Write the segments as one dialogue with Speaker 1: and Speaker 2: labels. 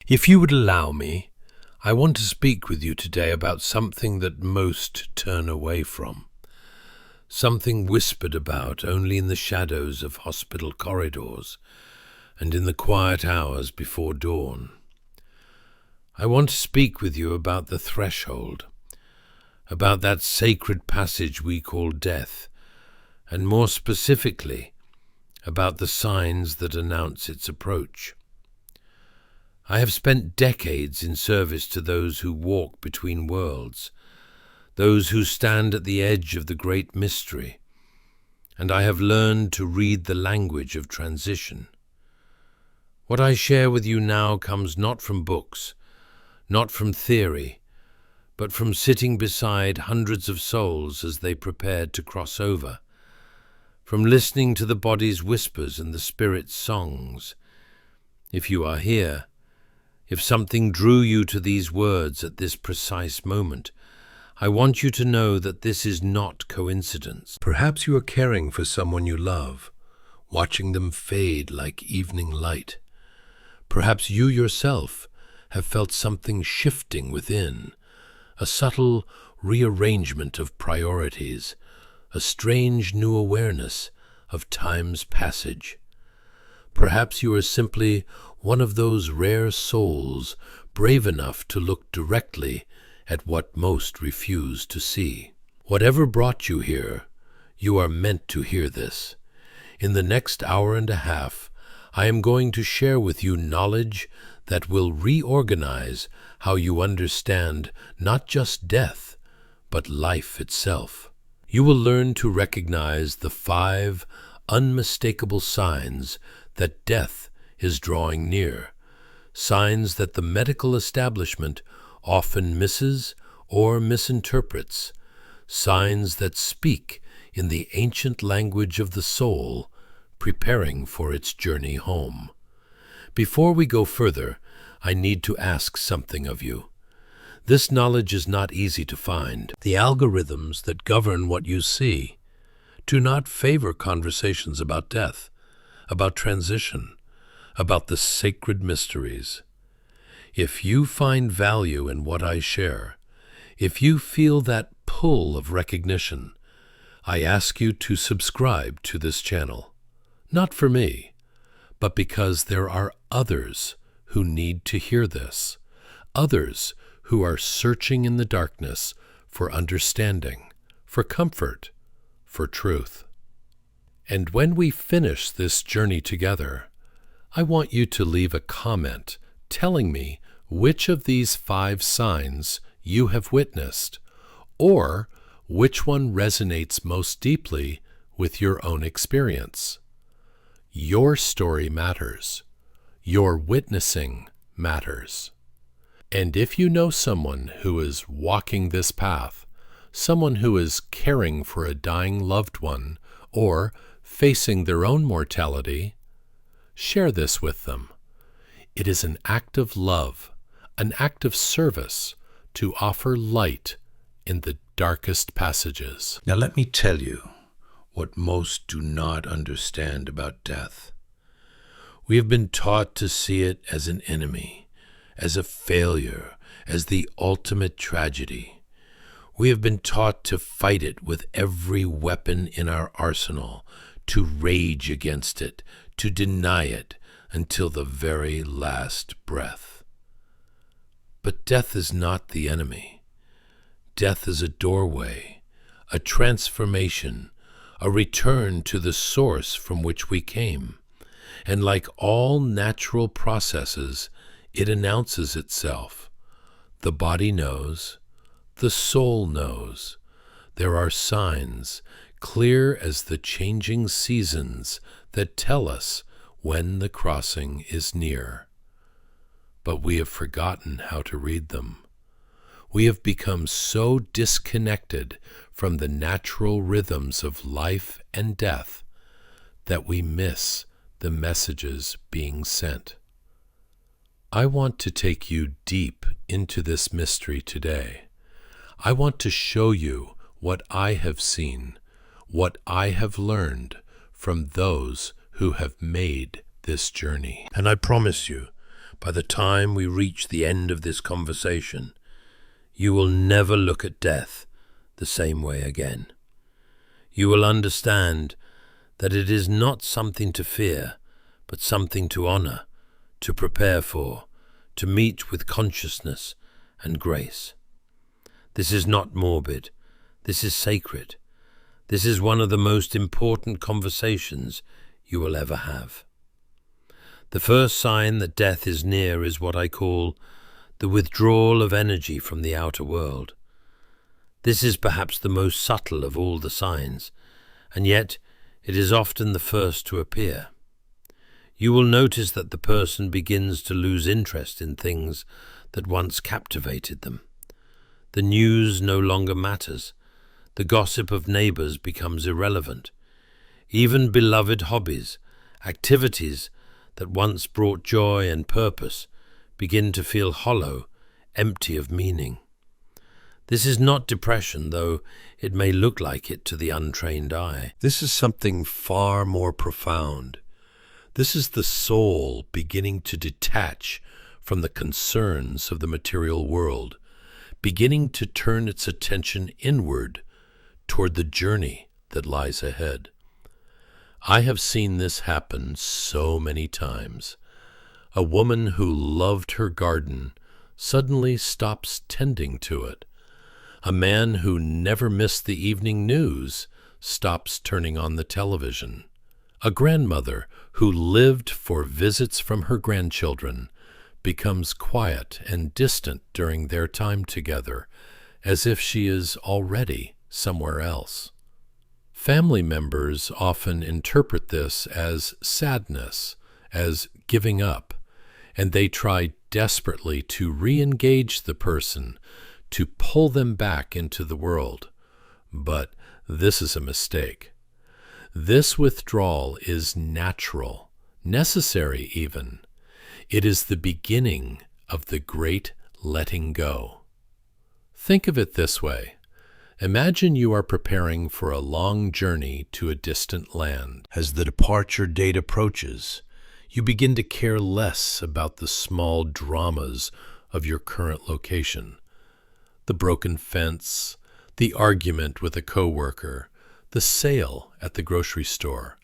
Speaker 1: If you would allow me, I want to speak with you today about something that most turn away from, something whispered about only in the shadows of hospital corridors and in the quiet hours before dawn. I want to speak with you about the threshold, about that sacred passage we call death, and more specifically, about the signs that announce its approach. I have spent decades in service to those who walk between worlds, those who stand at the edge of the great mystery, and I have learned to read the language of transition. What I share with you now comes not from books, not from theory, but from sitting beside hundreds of souls as they prepared to cross over, from listening to the body's whispers and the spirit's songs. If you are here, if something drew you to these words at this precise moment, I want you to know that this is not coincidence. Perhaps you are caring for someone you love, watching them fade like evening light. Perhaps you yourself have felt something shifting within, a subtle rearrangement of priorities, a strange new awareness of time's passage. Perhaps you are simply one of those rare souls brave enough to look directly at what most refuse to see. Whatever brought you here, you are meant to hear this. In the next hour and a half, I am going to share with you knowledge that will reorganize how you understand not just death, but life itself. You will learn to recognize the 5 unmistakable signs that death is drawing near, signs that the medical establishment often misses or misinterprets, signs that speak in the ancient language of the soul, preparing for its journey home. Before we go further, I need to ask something of you. This knowledge is not easy to find. The algorithms that govern what you see do not favor conversations about death, about transition, about the sacred mysteries. If you find value in what I share, if you feel that pull of recognition, I ask you to subscribe to this channel. Not for me, but because there are others who need to hear this, others who are searching in the darkness for understanding, for comfort, for truth. And when we finish this journey together, I want you to leave a comment telling me which of these 5 signs you have witnessed, or which one resonates most deeply with your own experience. Your story matters. Your witnessing matters. And if you know someone who is walking this path, someone who is caring for a dying loved one, or facing their own mortality, share this with them. It is an act of love, an act of service to offer light in the darkest passages. Now let me tell you what most do not understand about death. We have been taught to see it as an enemy, as a failure, as the ultimate tragedy. We have been taught to fight it with every weapon in our arsenal, to rage against it, to deny it until the very last breath. But death is not the enemy. Death is a doorway, a transformation, a return to the source from which we came. And like all natural processes, it announces itself. The body knows, the soul knows. There are signs, clear as the changing seasons, that tell us when the crossing is near. But we have forgotten how to read them. We have become so disconnected from the natural rhythms of life and death that we miss the messages being sent. I want to take you deep into this mystery today. I want to show you what I have seen, what I have learned from those who have made this journey. And I promise you, By the time we reach the end of this conversation, you will never look at death the same way again. You will understand that it is not something to fear, but something to honor, to prepare for, to meet with consciousness and grace. This is not morbid. This is sacred. This is one of the most important conversations you will ever have. The first sign that death is near is what I call the withdrawal of energy from the outer world. This is perhaps the most subtle of all the signs, and yet it is often the first to appear. You will notice that the person begins to lose interest in things that once captivated them. The news no longer matters. The gossip of neighbors becomes irrelevant. Even beloved hobbies, activities that once brought joy and purpose, begin to feel hollow, empty of meaning. This is not depression, though it may look like it to the untrained eye. This is something far more profound. This is the soul beginning to detach from the concerns of the material world, beginning to turn its attention inward toward the journey that lies ahead. I have seen this happen so many times. A woman who loved her garden suddenly stops tending to it. A man who never missed the evening news stops turning on the television. A grandmother who lived for visits from her grandchildren becomes quiet and distant during their time together, as if she is already somewhere else. Family members often interpret this as sadness, as giving up, and they try desperately to re-engage the person, to pull them back into the world. But this is a mistake. This withdrawal is natural, necessary even. It is the beginning of the great letting go. Think of it this way. Imagine you are preparing for a long journey to a distant land. As the departure date approaches, you begin to care less about the small dramas of your current location. The broken fence, the argument with a coworker, the sale at the grocery store.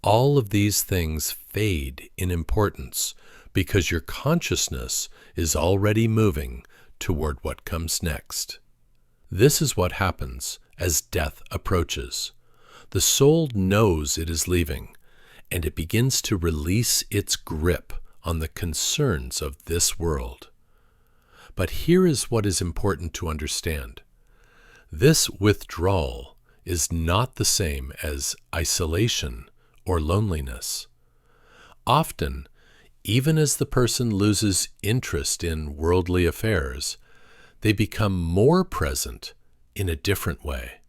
Speaker 1: All of these things fade in importance because your consciousness is already moving toward what comes next. This is what happens as death approaches. The soul knows it is leaving, and it begins to release its grip on the concerns of this world. But here is what is important to understand. This withdrawal is not the same as isolation or loneliness. Often, even as the person loses interest in worldly affairs, they become more present in a different way.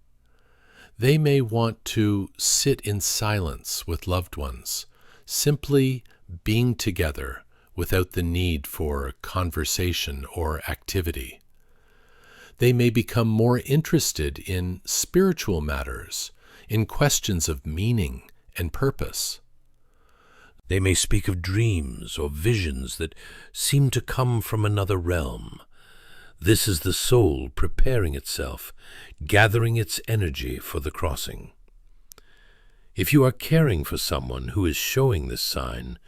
Speaker 1: They may want to sit in silence with loved ones, simply being together without the need for conversation or activity. They may become more interested in spiritual matters, in questions of meaning and purpose. They may speak of dreams or visions that seem to come from another realm. This is the soul preparing itself, gathering its energy for the crossing. If you are caring for someone who is showing this sign,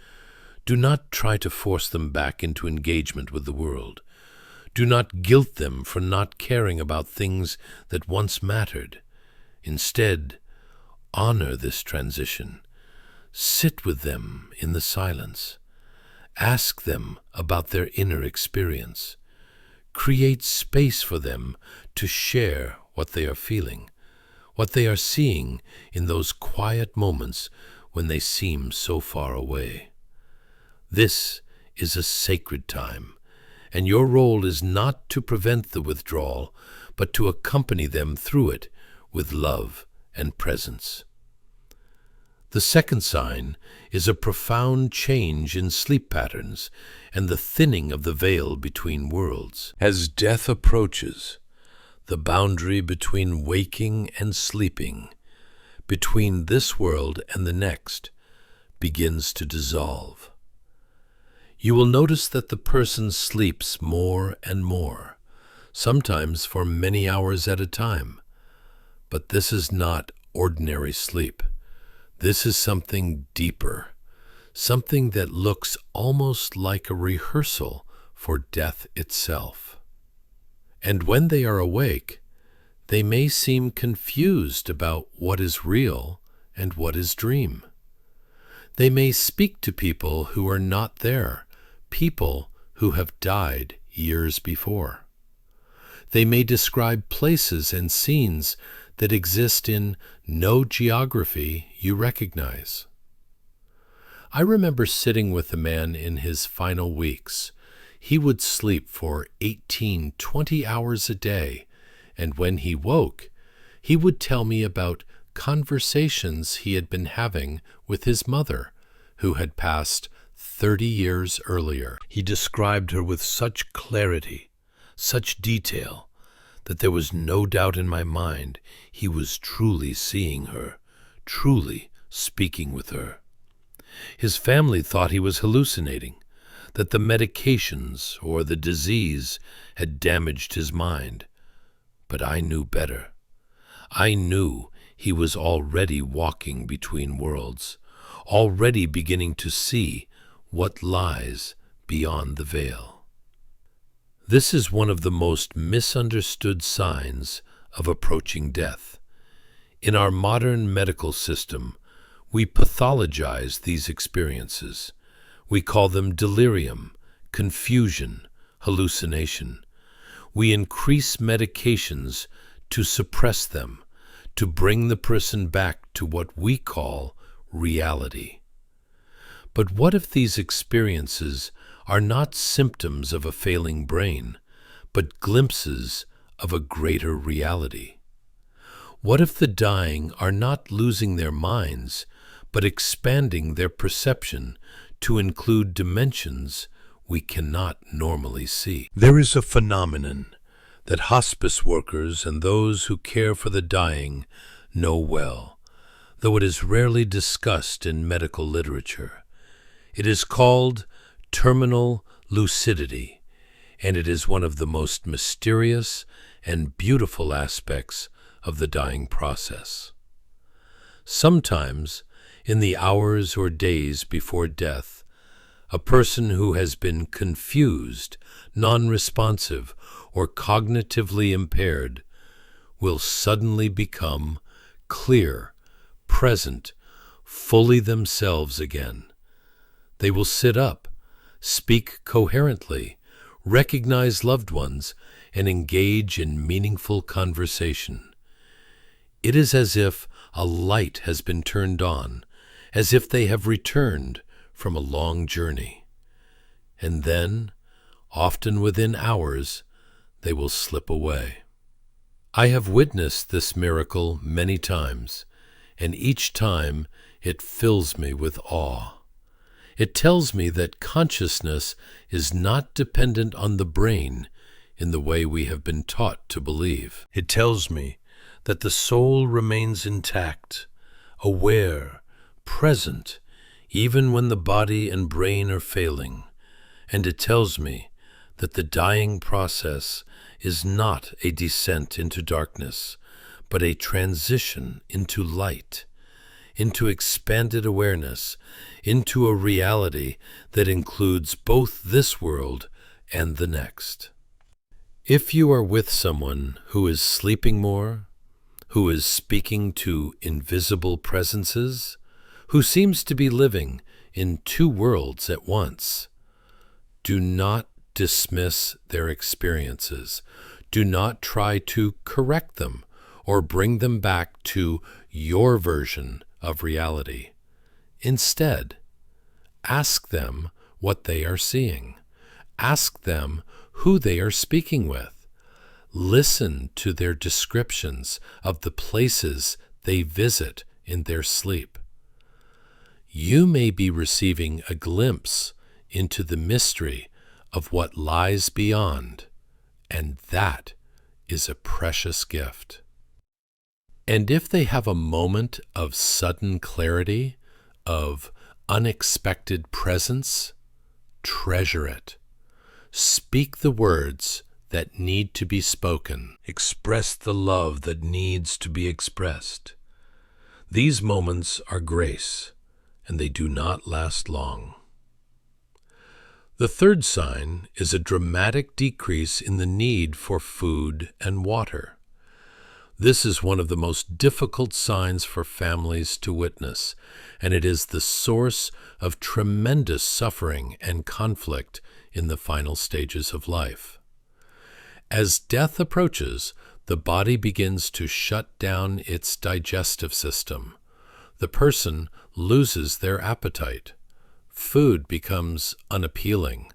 Speaker 1: do not try to force them back into engagement with the world. Do not guilt them for not caring about things that once mattered. Instead, honor this transition. Sit with them in the silence. Ask them about their inner experience. Create space for them to share what they are feeling, what they are seeing in those quiet moments when they seem so far away. This is a sacred time, and your role is not to prevent the withdrawal, but to accompany them through it with love and presence. The second sign is a profound change in sleep patterns and the thinning of the veil between worlds. As death approaches, the boundary between waking and sleeping, between this world and the next, begins to dissolve. You will notice that the person sleeps more and more, sometimes for many hours at a time. But this is not ordinary sleep. This is something deeper, something that looks almost like a rehearsal for death itself. And when they are awake, they may seem confused about what is real and what is dream. They may speak to people who are not there, people who have died years before. They may describe places and scenes that exist in no geography you recognize. I remember sitting with a man in his final weeks. He would sleep for 18, 20 hours a day, and when he woke, he would tell me about conversations he had been having with his mother, who had passed 30 years earlier. He described her with such clarity, such detail, that there was no doubt in my mind he was truly seeing her, truly speaking with her. His family thought he was hallucinating, that the medications or the disease had damaged his mind. But I knew better. I knew he was already walking between worlds, already beginning to see what lies beyond the veil. This is one of the most misunderstood signs of approaching death. In our modern medical system, we pathologize these experiences. We call them delirium, confusion, hallucination. We increase medications to suppress them, to bring the person back to what we call reality. But what if these experiences are not symptoms of a failing brain, but glimpses of a greater reality? What if the dying are not losing their minds, but expanding their perception to include dimensions we cannot normally see? There is a phenomenon that hospice workers and those who care for the dying know well, though it is rarely discussed in medical literature. It is called terminal lucidity, and it is one of the most mysterious and beautiful aspects of the dying process. Sometimes, in the hours or days before death, a person who has been confused, non-responsive, or cognitively impaired will suddenly become clear, present, fully themselves again. They will sit up, speak coherently, recognize loved ones, and engage in meaningful conversation. It is as if a light has been turned on, as if they have returned from a long journey. And then, often within hours, they will slip away. I have witnessed this miracle many times, and each time it fills me with awe. It tells me that consciousness is not dependent on the brain in the way we have been taught to believe. It tells me that the soul remains intact, aware, present, even when the body and brain are failing. And it tells me that the dying process is not a descent into darkness, but a transition into light, into expanded awareness, into a reality that includes both this world and the next. If you are with someone who is sleeping more, who is speaking to invisible presences, who seems to be living in two worlds at once, do not dismiss their experiences. Do not try to correct them or bring them back to your version of reality. Instead, ask them what they are seeing. Ask them who they are speaking with. Listen to their descriptions of the places they visit in their sleep. You may be receiving a glimpse into the mystery of what lies beyond, and that is a precious gift. And if they have a moment of sudden clarity, of unexpected presence, treasure it. Speak the words that need to be spoken. Express the love that needs to be expressed. These moments are grace, and they do not last long. The third sign is a dramatic decrease in the need for food and water. This is one of the most difficult signs for families to witness, and it is the source of tremendous suffering and conflict in the final stages of life. As death approaches, the body begins to shut down its digestive system. The person loses their appetite. Food becomes unappealing,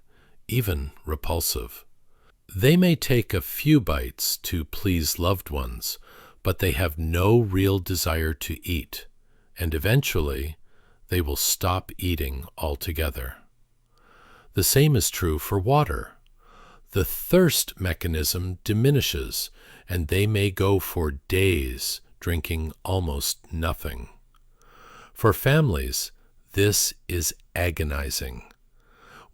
Speaker 1: even repulsive. They may take a few bites to please loved ones, but they have no real desire to eat, and eventually they will stop eating altogether. The same is true for water. The thirst mechanism diminishes, and they may go for days drinking almost nothing. For families, this is agonizing.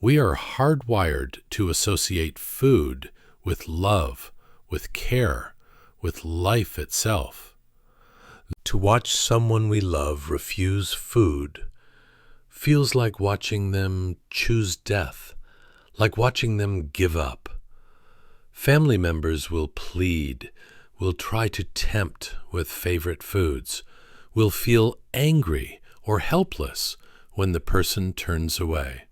Speaker 1: We are hardwired to associate food with love, with care, with life itself. To watch someone we love refuse food feels like watching them choose death, like watching them give up. Family members will plead, will try to tempt with favorite foods, will feel angry or helpless when the person turns away.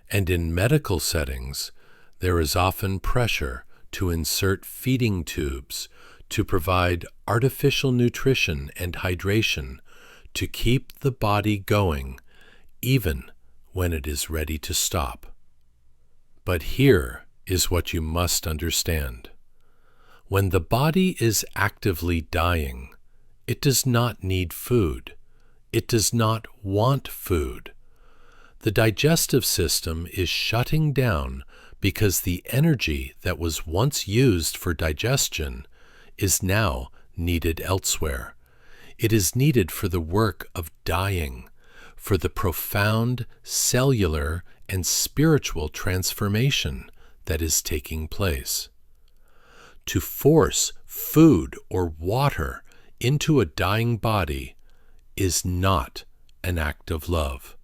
Speaker 1: And in medical settings, there is often pressure to insert feeding tubes, to provide artificial nutrition and hydration, to keep the body going, even when it is ready to stop. But here is what you must understand. When the body is actively dying, it does not need food. It does not want food. The digestive system is shutting down because the energy that was once used for digestion is now needed elsewhere. It is needed for the work of dying, for the profound cellular and spiritual transformation that is taking place. To force food or water into a dying body is not an act of love.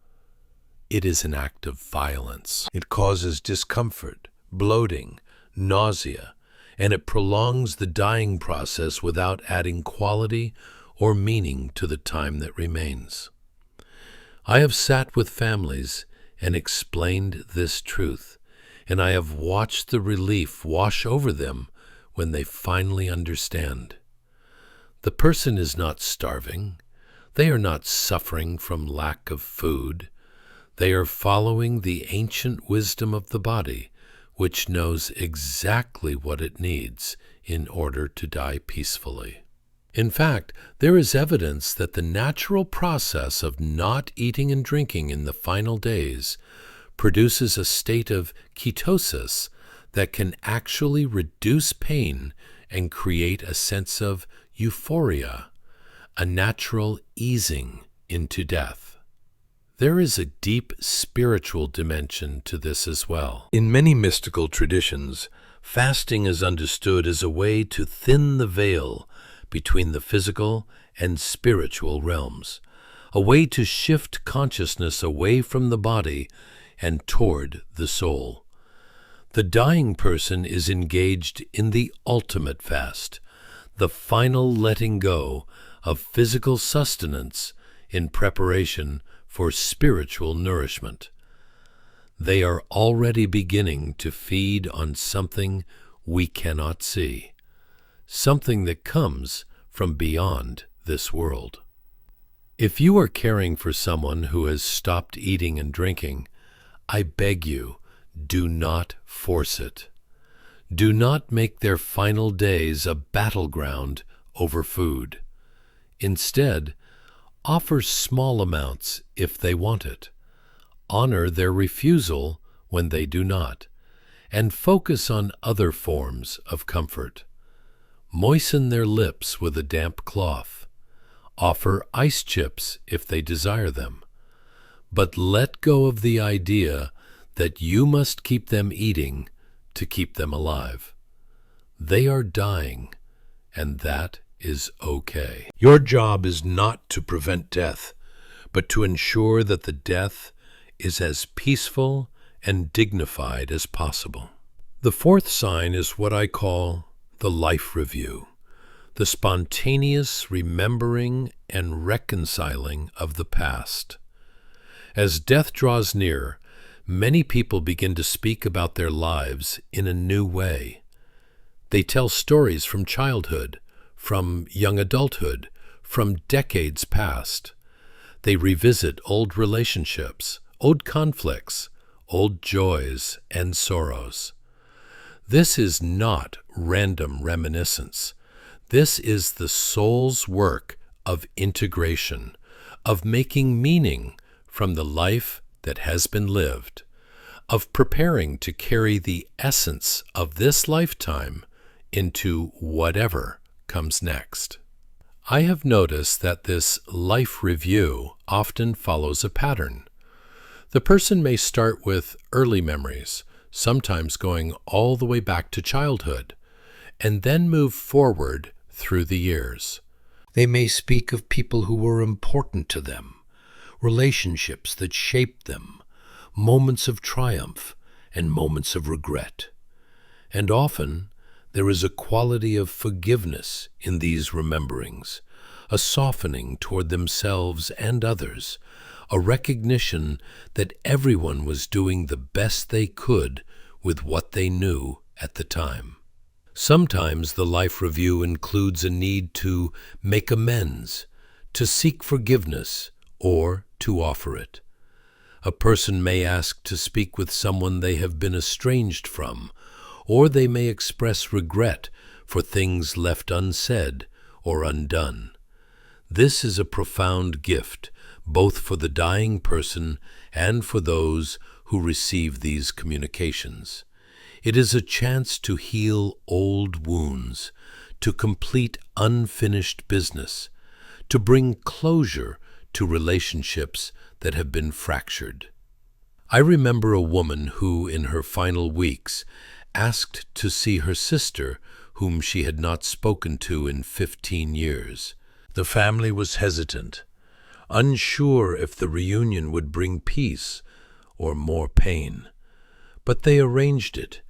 Speaker 1: It is an act of violence. It causes discomfort, bloating, nausea, and it prolongs the dying process without adding quality or meaning to the time that remains. I have sat with families and explained this truth, and I have watched the relief wash over them when they finally understand. The person is not starving. They are not suffering from lack of food. They are following the ancient wisdom of the body, which knows exactly what it needs in order to die peacefully. In fact, there is evidence that the natural process of not eating and drinking in the final days produces a state of ketosis that can actually reduce pain and create a sense of euphoria, a natural easing into death. There is a deep spiritual dimension to this as well. In many mystical traditions, fasting is understood as a way to thin the veil between the physical and spiritual realms, a way to shift consciousness away from the body and toward the soul. The dying person is engaged in the ultimate fast, the final letting go of physical sustenance in preparation for spiritual nourishment. They are already beginning to feed on something we cannot see, something that comes from beyond this world. If you are caring for someone who has stopped eating and drinking, I beg you, do not force it. Do not make their final days a battleground over food. Instead, offer small amounts if they want it. Honor their refusal when they do not, and focus on other forms of comfort. Moisten their lips with a damp cloth. Offer ice chips if they desire them. But let go of the idea that you must keep them eating to keep them alive. They are dying, and that is okay. Your job is not to prevent death, but to ensure that the death is as peaceful and dignified as possible. The fourth sign is what I call the life review, the spontaneous remembering and reconciling of the past. As death draws near, many people begin to speak about their lives in a new way. They tell stories from childhood, from young adulthood, from decades past. They revisit old relationships, old conflicts, old joys and sorrows. This is not random reminiscence. This is the soul's work of integration, of making meaning from the life that has been lived, of preparing to carry the essence of this lifetime into whatever comes next. I have noticed that this life review often follows a pattern. The person may start with early memories, sometimes going all the way back to childhood, and then move forward through the years. They may speak of people who were important to them, relationships that shaped them, moments of triumph and moments of regret. And often there is a quality of forgiveness in these rememberings, a softening toward themselves and others, a recognition that everyone was doing the best they could with what they knew at the time. Sometimes the life review includes a need to make amends, to seek forgiveness, or to offer it. A person may ask to speak with someone they have been estranged from, or they may express regret for things left unsaid or undone. This is a profound gift, both for the dying person and for those who receive these communications. It is a chance to heal old wounds, to complete unfinished business, to bring closure to relationships that have been fractured. I remember a woman who, in her final weeks, asked to see her sister, whom she had not spoken to in 15 years. The family was hesitant, unsure if the reunion would bring peace or more pain. But they arranged it,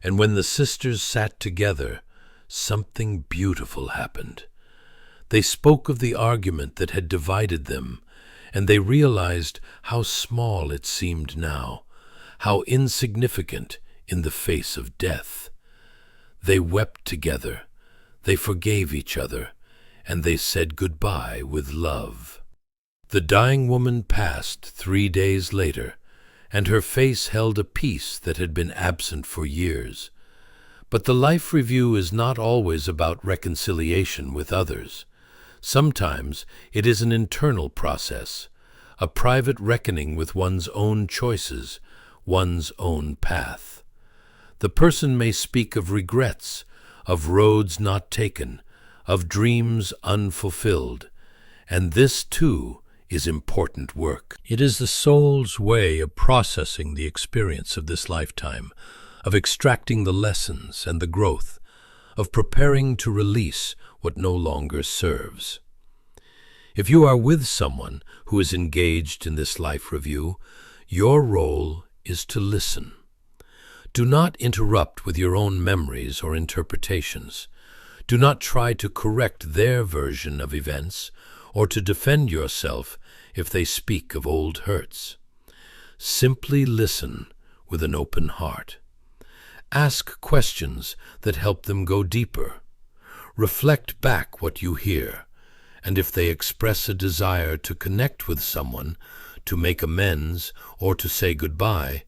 Speaker 1: and when the sisters sat together, something beautiful happened. They spoke of the argument that had divided them, and they realized how small it seemed now, how insignificant in the face of death. They wept together, they forgave each other, and they said goodbye with love. The dying woman passed 3 days later, and her face held a peace that had been absent for years. But the life review is not always about reconciliation with others. Sometimes it is an internal process, a private reckoning with one's own choices, one's own path. The person may speak of regrets, of roads not taken, of dreams unfulfilled, and this too is important work. It is the soul's way of processing the experience of this lifetime, of extracting the lessons and the growth, of preparing to release what no longer serves. If you are with someone who is engaged in this life review, your role is to listen. Do not interrupt with your own memories or interpretations. Do not try to correct their version of events or to defend yourself if they speak of old hurts. Simply listen with an open heart. Ask questions that help them go deeper. Reflect back what you hear, and if they express a desire to connect with someone, to make amends, or to say goodbye,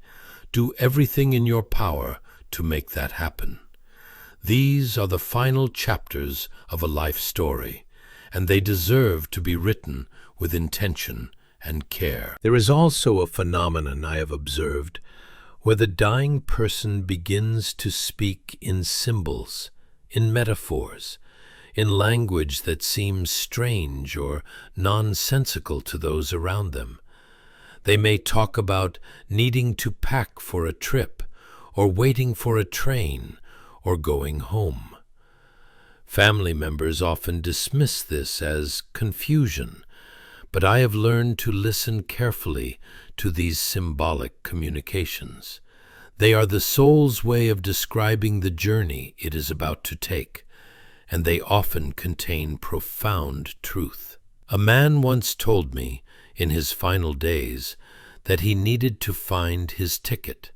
Speaker 1: do everything in your power to make that happen. These are the final chapters of a life story, and they deserve to be written with intention and care. There is also a phenomenon I have observed where the dying person begins to speak in symbols, in metaphors, in language that seems strange or nonsensical to those around them. They may talk about needing to pack for a trip, or waiting for a train, or going home. Family members often dismiss this as confusion, but I have learned to listen carefully to these symbolic communications. They are the soul's way of describing the journey it is about to take, and they often contain profound truth. A man once told me, in his final days, that he needed to find his ticket.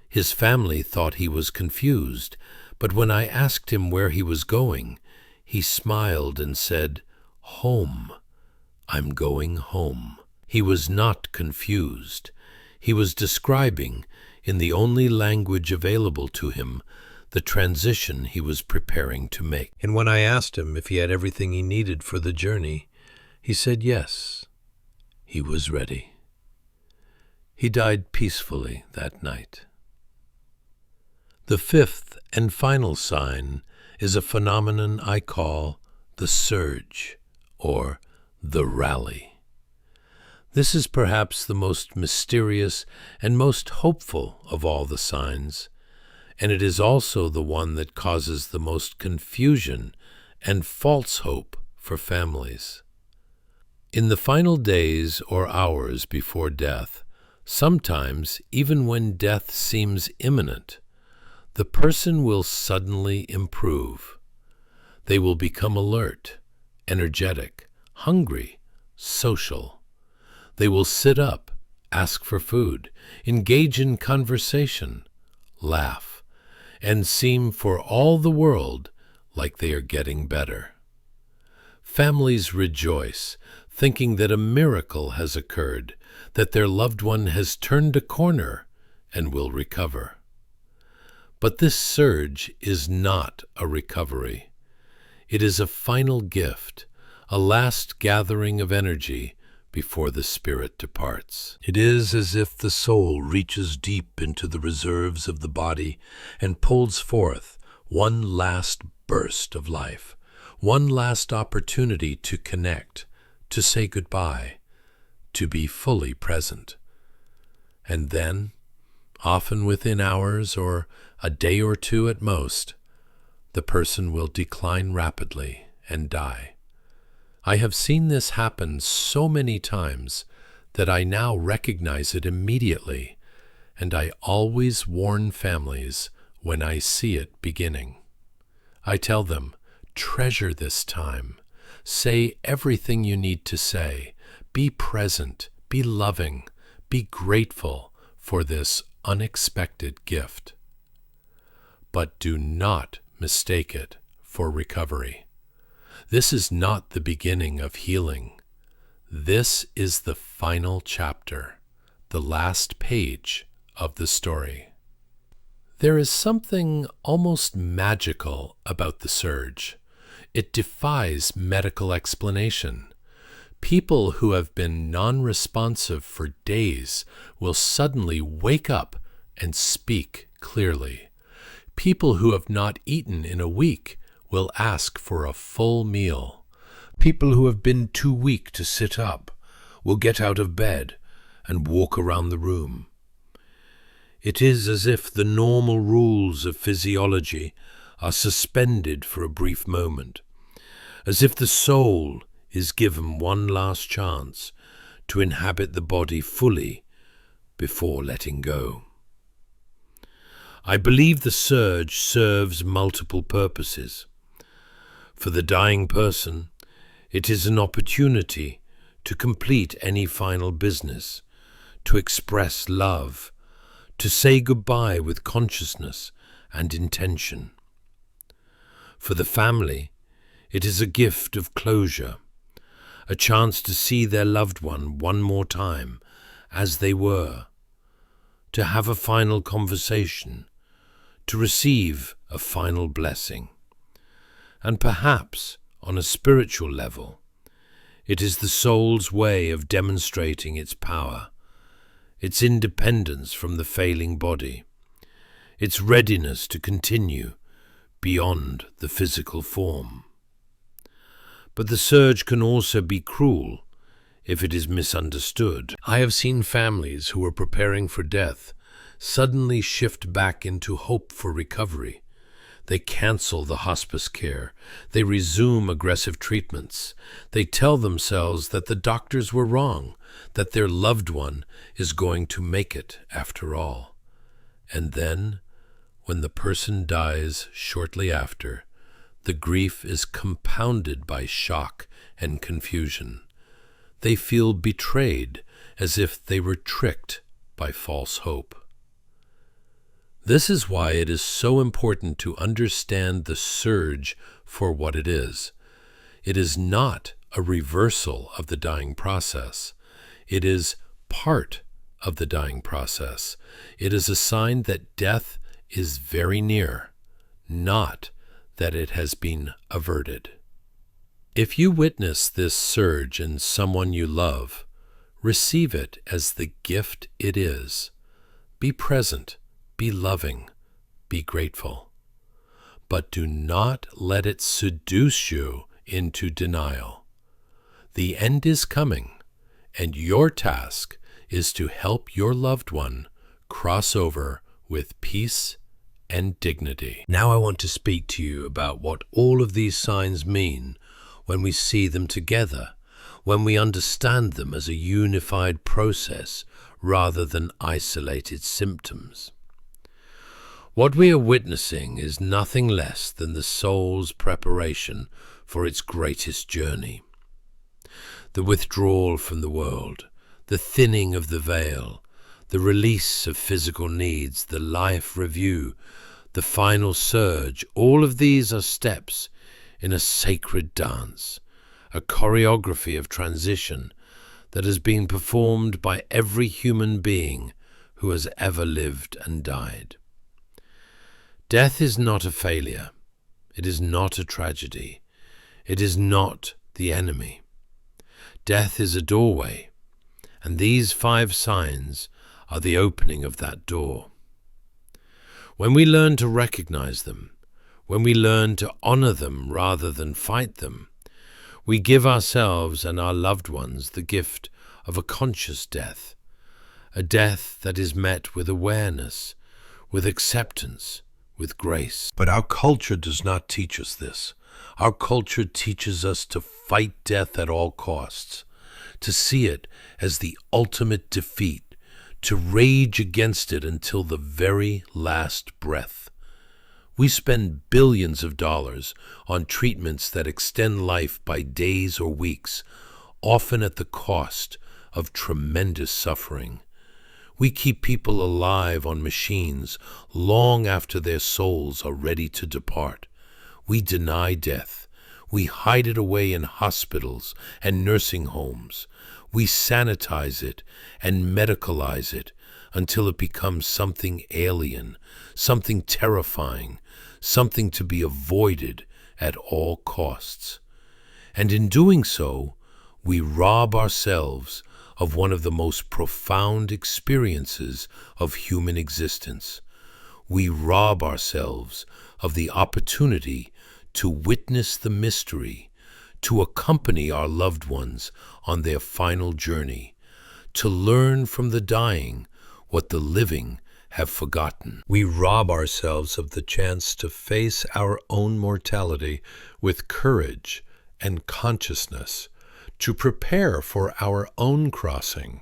Speaker 1: His family thought he was confused, but when I asked him where he was going, he smiled and said, "Home. I'm going home." He was not confused. He was describing, in the only language available to him, the transition he was preparing to make. And when I asked him if he had everything he needed for the journey, he said yes, he was ready. He died peacefully that night. The fifth and final sign is a phenomenon I call the surge, or the rally. This is perhaps the most mysterious and most hopeful of all the signs, and it is also the one that causes the most confusion and false hope for families. In the final days or hours before death, sometimes even when death seems imminent, the person will suddenly improve. They will become alert, energetic, hungry, social. They will sit up, ask for food, engage in conversation, laugh, and seem for all the world like they are getting better. Families rejoice, thinking that a miracle has occurred, that their loved one has turned a corner and will recover. But this surge is not a recovery. It is a final gift, a last gathering of energy before the spirit departs. It is as if the soul reaches deep into the reserves of the body and pulls forth one last burst of life, one last opportunity to connect, to say goodbye, to be fully present. And then, often within hours or a day or two at most, the person will decline rapidly and die. I have seen this happen so many times that I now recognize it immediately, and I always warn families when I see it beginning. I tell them, treasure this time. Say everything you need to say. Be present, be loving, be grateful for this unexpected gift. But do not mistake it for recovery. This is not the beginning of healing. This is the final chapter, the last page of the story. There is something almost magical about the surge. It defies medical explanation. People who have been non-responsive for days will suddenly wake up and speak clearly. People who have not eaten in a week will ask for a full meal. People who have been too weak to sit up will get out of bed and walk around the room. It is as if the normal rules of physiology are suspended for a brief moment, as if the soul is given one last chance to inhabit the body fully before letting go. I believe the surge serves multiple purposes. For the dying person, it is an opportunity to complete any final business, to express love, to say goodbye with consciousness and intention. For the family, it is a gift of closure, a chance to see their loved one more time as they were, to have a final conversation, to receive a final blessing. And perhaps, on a spiritual level, it is the soul's way of demonstrating its power, its independence from the failing body, its readiness to continue beyond the physical form. But the surge can also be cruel if it is misunderstood. I have seen families who were preparing for death suddenly shift back into hope for recovery. They cancel the hospice care. They resume aggressive treatments. They tell themselves that the doctors were wrong, that their loved one is going to make it after all. And then, when the person dies shortly after, the grief is compounded by shock and confusion. They feel betrayed, as if they were tricked by false hope. This is why it is so important to understand the surge for what it is. It is not a reversal of the dying process. It is part of the dying process. It is a sign that death is very near, not that it has been averted. If you witness this surge in someone you love, receive it as the gift it is. Be present. Be loving, be grateful, but do not let it seduce you into denial. The end is coming, and your task is to help your loved one cross over with peace and dignity. Now I want to speak to you about what all of these signs mean when we see them together, when we understand them as a unified process rather than isolated symptoms. What we are witnessing is nothing less than the soul's preparation for its greatest journey. The withdrawal from the world, the thinning of the veil, the release of physical needs, the life review, the final surge, all of these are steps in a sacred dance, a choreography of transition that has been performed by every human being who has ever lived and died. Death is not a failure. It is not a tragedy. It is not the enemy. Death is a doorway, and these 5 signs are the opening of that door. When we learn to recognize them, when we learn to honor them rather than fight them, we give ourselves and our loved ones the gift of a conscious death, a death that is met with awareness, with acceptance, with grace. But our culture does not teach us this. Our culture teaches us to fight death at all costs, to see it as the ultimate defeat, to rage against it until the very last breath. We spend billions of dollars on treatments that extend life by days or weeks, often at the cost of tremendous suffering. We keep people alive on machines long after their souls are ready to depart. We deny death. We hide it away in hospitals and nursing homes. We sanitize it and medicalize it until it becomes something alien, something terrifying, something to be avoided at all costs. And in doing so, we rob ourselves of one of the most profound experiences of human existence. We rob ourselves of the opportunity to witness the mystery, to accompany our loved ones on their final journey, to learn from the dying what the living have forgotten. We rob ourselves of the chance to face our own mortality with courage and consciousness, to prepare for our own crossing,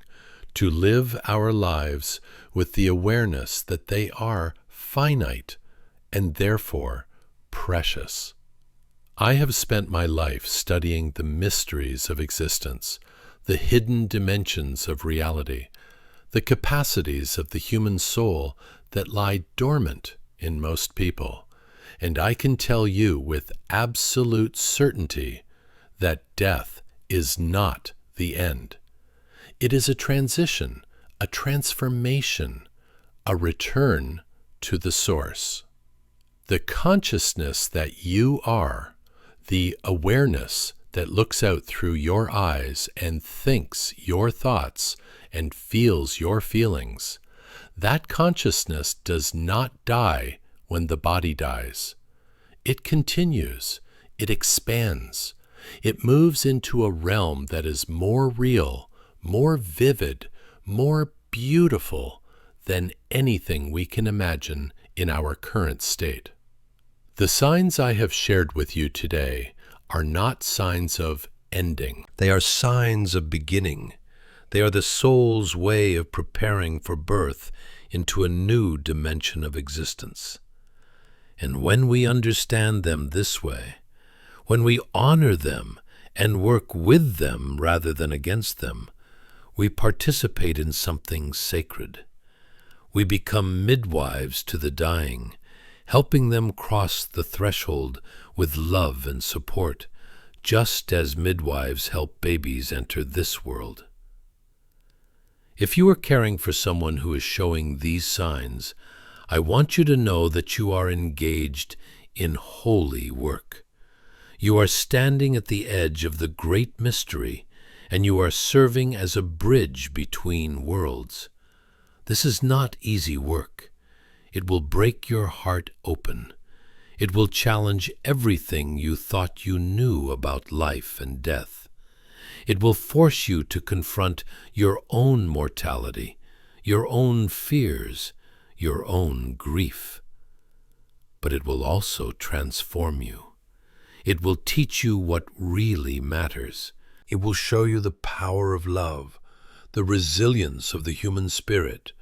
Speaker 1: to live our lives with the awareness that they are finite and therefore precious. I have spent my life studying the mysteries of existence, the hidden dimensions of reality, the capacities of the human soul that lie dormant in most people, and I can tell you with absolute certainty that death is not the end. It is a transition, a transformation, a return to the source. The consciousness that you are, the awareness that looks out through your eyes and thinks your thoughts and feels your feelings, that consciousness does not die when the body dies. It continues, it expands, It moves into a realm that is more real, more vivid, more beautiful than anything we can imagine in our current state. The signs I have shared with you today are not signs of ending. They are signs of beginning. They are the soul's way of preparing for birth into a new dimension of existence. And when we understand them this way, when we honor them and work with them rather than against them, we participate in something sacred. We become midwives to the dying, helping them cross the threshold with love and support, just as midwives help babies enter this world. If you are caring for someone who is showing these signs, I want you to know that you are engaged in holy work. You are standing at the edge of the great mystery, and you are serving as a bridge between worlds. This is not easy work. It will break your heart open. It will challenge everything you thought you knew about life and death. It will force you to confront your own mortality, your own fears, your own grief. But it will also transform you. It will teach you what really matters. It will show you the power of love, the resilience of the human spirit,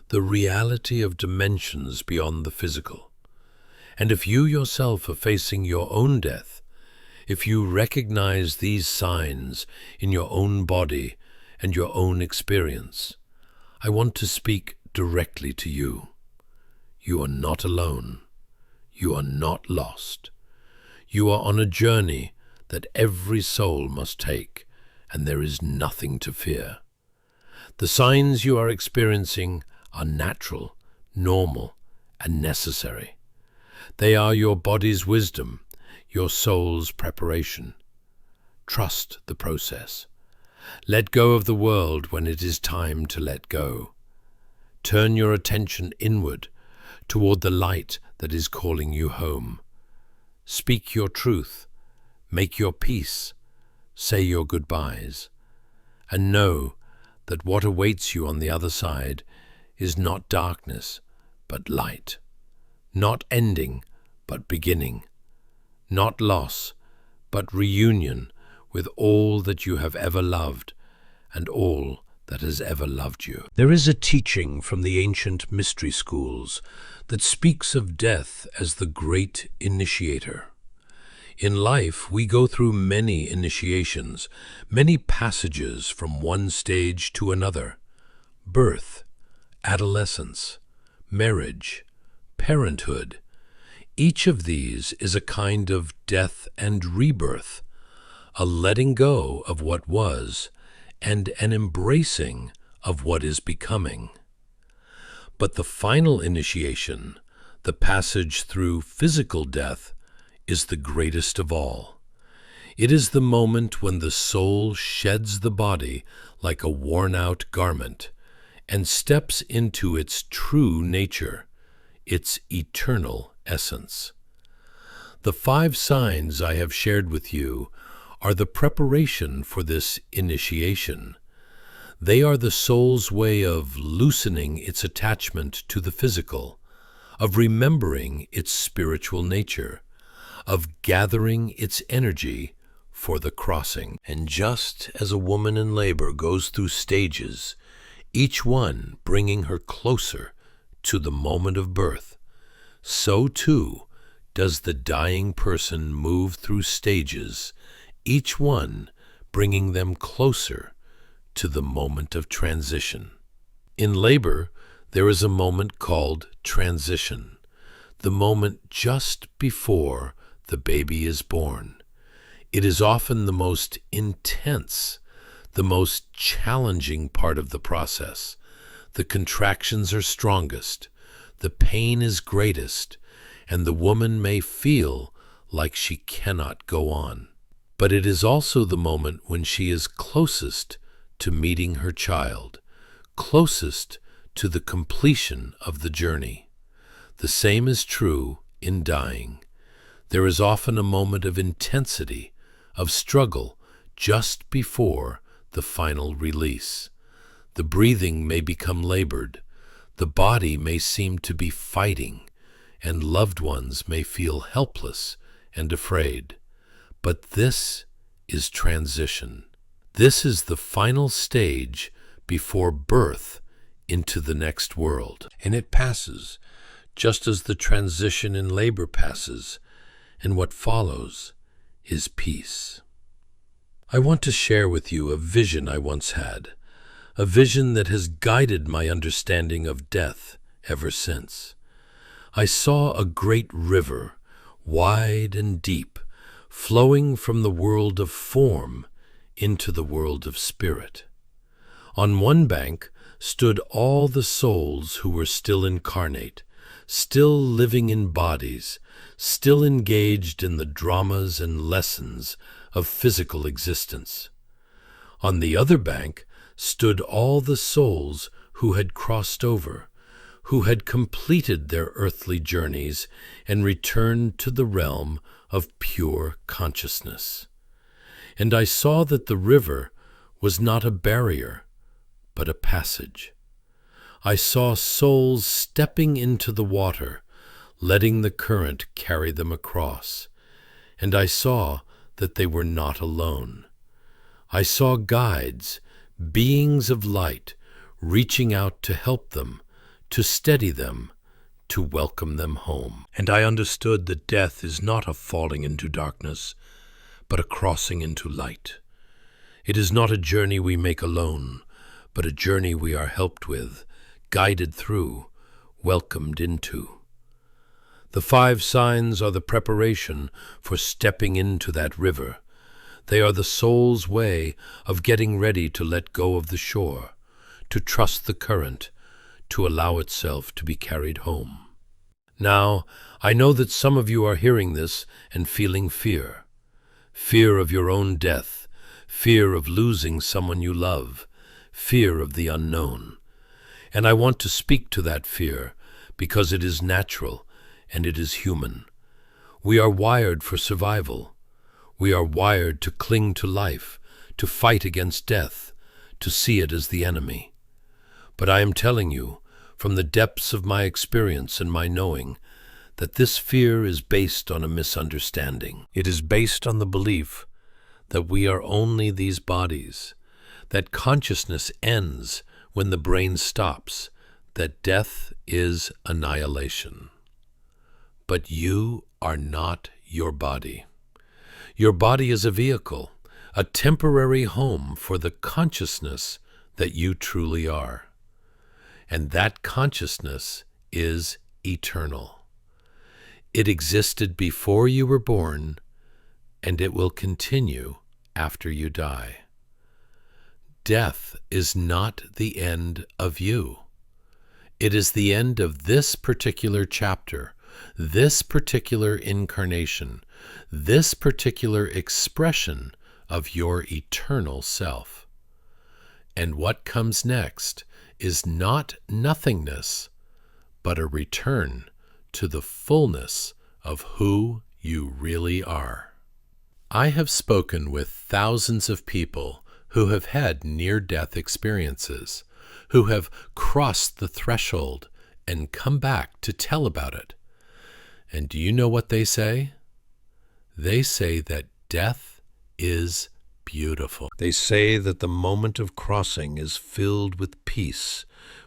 Speaker 1: the reality of dimensions beyond the physical. And if you yourself are facing your own death, if you recognize these signs in your own body and your own experience, I want to speak directly to you. You are not alone. You are not lost. You are on a journey that every soul must take, and there is nothing to fear. The signs you are experiencing are natural, normal, and necessary. They are your body's wisdom, your soul's preparation. Trust the process. Let go of the world when it is time to let go. Turn your attention inward, toward the light that is calling you home. Speak your truth, make your peace, say your goodbyes, and know that what awaits you on the other side is not darkness, but light, not ending, but beginning, not loss, but reunion with all that you have ever loved and all that has ever loved you. There is a teaching from the ancient mystery schools that speaks of death as the great initiator. In life, we go through many initiations, many passages from one stage to another: birth, adolescence, marriage, parenthood. Each of these is a kind of death and rebirth, a letting go of what was and an embracing of what is becoming. But the final initiation, the passage through physical death, is the greatest of all. It is the moment when the soul sheds the body like a worn-out garment and steps into its true nature, its eternal essence. The 5 signs I have shared with you are the preparation for this initiation. They are the soul's way of loosening its attachment to the physical, of remembering its spiritual nature, of gathering its energy for the crossing. And just as a woman in labor goes through stages, each one bringing her closer to the moment of birth, so too does the dying person move through stages, each one bringing them closer to the moment of transition. In labor, there is a moment called transition, the moment just before the baby is born. It is often the most intense, the most challenging part of the process. The contractions are strongest, the pain is greatest, and the woman may feel like she cannot go on. But it is also the moment when she is closest to meeting her child, closest to the completion of the journey. The same is true in dying. There is often a moment of intensity, of struggle just before the final release. The breathing may become labored, the body may seem to be fighting, and loved ones may feel helpless and afraid. But this is transition. This is the final stage before birth into the next world. And it passes, just as the transition in labor passes, and what follows is peace. I want to share with you a vision I once had, a vision that has guided my understanding of death ever since. I saw a great river, wide and deep, flowing from the world of form into the world of spirit. On one bank stood all the souls who were still incarnate, still living in bodies, still engaged in the dramas and lessons of physical existence. On the other bank stood all the souls who had crossed over, who had completed their earthly journeys and returned to the realm of pure consciousness. And I saw that the river was not a barrier, but a passage. I saw souls stepping into the water, letting the current carry them across, and I saw that they were not alone. I saw guides, beings of light, reaching out to help them, to steady them, to welcome them home. And I understood that death is not a falling into darkness, but a crossing into light. It is not a journey we make alone, but a journey we are helped with, guided through, welcomed into. The 5 signs are the preparation for stepping into that river. They are the soul's way of getting ready to let go of the shore, to trust the current, to allow itself to be carried home. Now, I know that some of you are hearing this and feeling fear. Fear of your own death, fear of losing someone you love, fear of the unknown. And I want to speak to that fear because it is natural and it is human. We are wired for survival. We are wired to cling to life, to fight against death, to see it as the enemy. But I am telling you, from the depths of my experience and my knowing, that this fear is based on a misunderstanding. It is based on the belief that we are only these bodies, that consciousness ends when the brain stops, that death is annihilation. But you are not your body. Your body is a vehicle, a temporary home for the consciousness that you truly are. And that consciousness is eternal. It existed before you were born, and it will continue after you die. Death is not the end of you. It is the end of this particular chapter, this particular incarnation, this particular expression of your eternal self. And what comes next is not nothingness, but a return to the fullness of who you really are. I have spoken with thousands of people who have had near-death experiences, who have crossed the threshold and come back to tell about it. And do you know what they say? They say that death is beautiful. They say that the moment of crossing is filled with peace,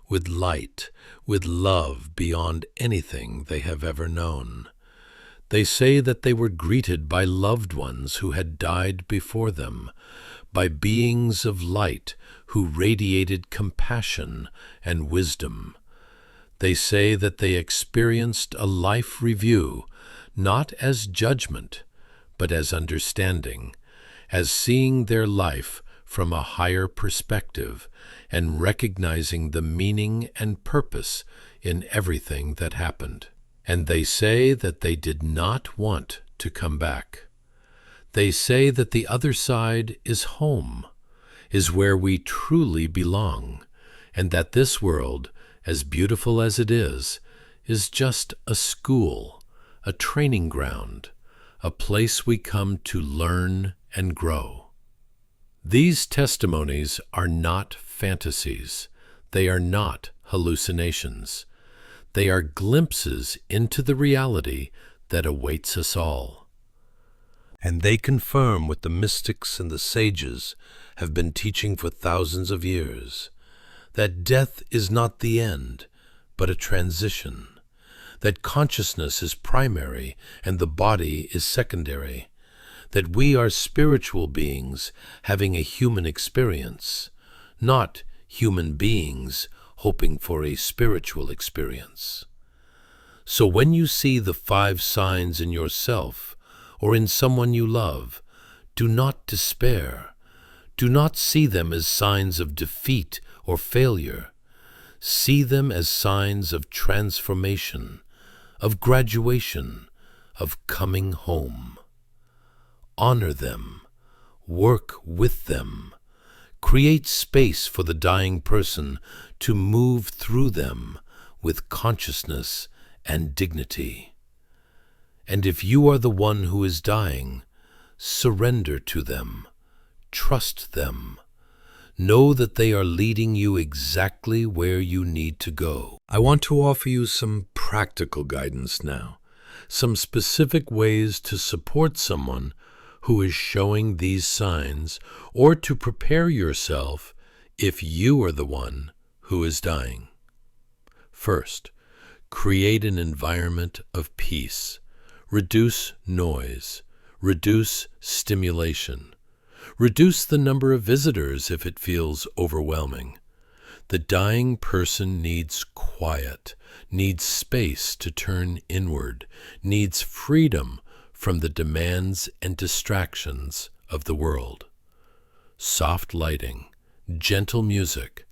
Speaker 1: with light, with love beyond anything they have ever known. They say that they were greeted by loved ones who had died before them, by beings of light who radiated compassion and wisdom. They say that they experienced a life review, not as judgment, but as understanding, as seeing their life from a higher perspective and recognizing the meaning and purpose in everything that happened. And they say that they did not want to come back. They say that the other side is home, is where we truly belong, and that this world, as beautiful as it is just a school, a training ground, a place we come to learn and grow. These testimonies are not fantasies. They are not hallucinations. They are glimpses into the reality that awaits us all. And they confirm what the mystics and the sages have been teaching for thousands of years, that death is not the end, but a transition, that consciousness is primary and the body is secondary, that we are spiritual beings having a human experience, not human beings hoping for a spiritual experience. So when you see the 5 signs in yourself or in someone you love, do not despair. Do not see them as signs of defeat or failure. See them as signs of transformation, of graduation, of coming home. Honor them. Work with them. Create space for the dying person to move through them with consciousness and dignity. And if you are the one who is dying, surrender to them. Trust them. Know that they are leading you exactly where you need to go. I want to offer you some practical guidance now, some specific ways to support someone who is showing these signs, or to prepare yourself if you are the one who is dying. First, create an environment of peace. Reduce noise. Reduce stimulation. Reduce the number of visitors if it feels overwhelming. The dying person needs quiet, needs space to turn inward, needs freedom from the demands and distractions of the world. Soft lighting, gentle music,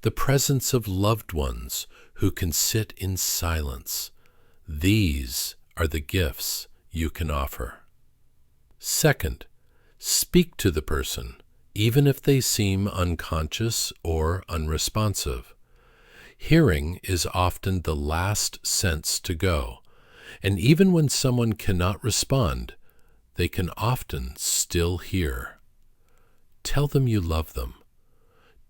Speaker 1: the presence of loved ones who can sit in silence. These are the gifts you can offer. Second, speak to the person, even if they seem unconscious or unresponsive. Hearing is often the last sense to go, and even when someone cannot respond, they can often still hear. Tell them you love them.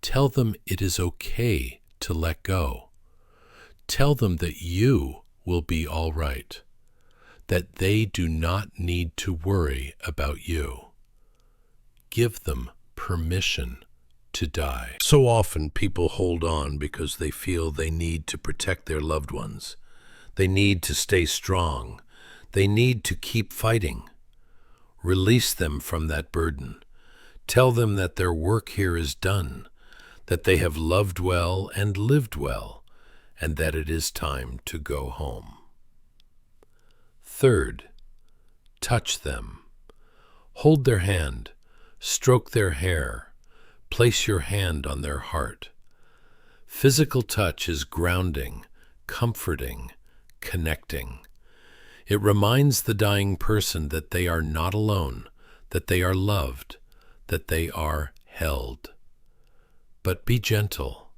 Speaker 1: Tell them it is okay to let go. Tell them that you will be all right, that they do not need to worry about you. Give them permission to die. So often people hold on because they feel they need to protect their loved ones. They need to stay strong. They need to keep fighting. Release them from that burden. Tell them that their work here is done, that they have loved well and lived well, and that it is time to go home. Third, touch them. Hold their hand, stroke their hair, place your hand on their heart. Physical touch is grounding, comforting, connecting. It reminds the dying person that they are not alone, that they are loved, that they are held. But be gentle.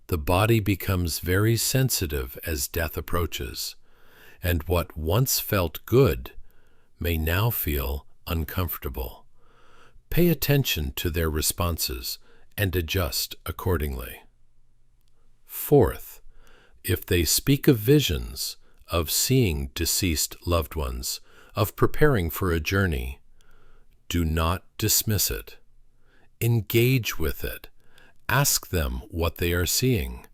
Speaker 1: The body becomes very sensitive as death approaches, and what once felt good may now feel uncomfortable. Pay attention to their responses and adjust accordingly. Fourth, if they speak of visions, of seeing deceased loved ones, of preparing for a journey, do not dismiss it. Engage with it. Ask them what they are seeing.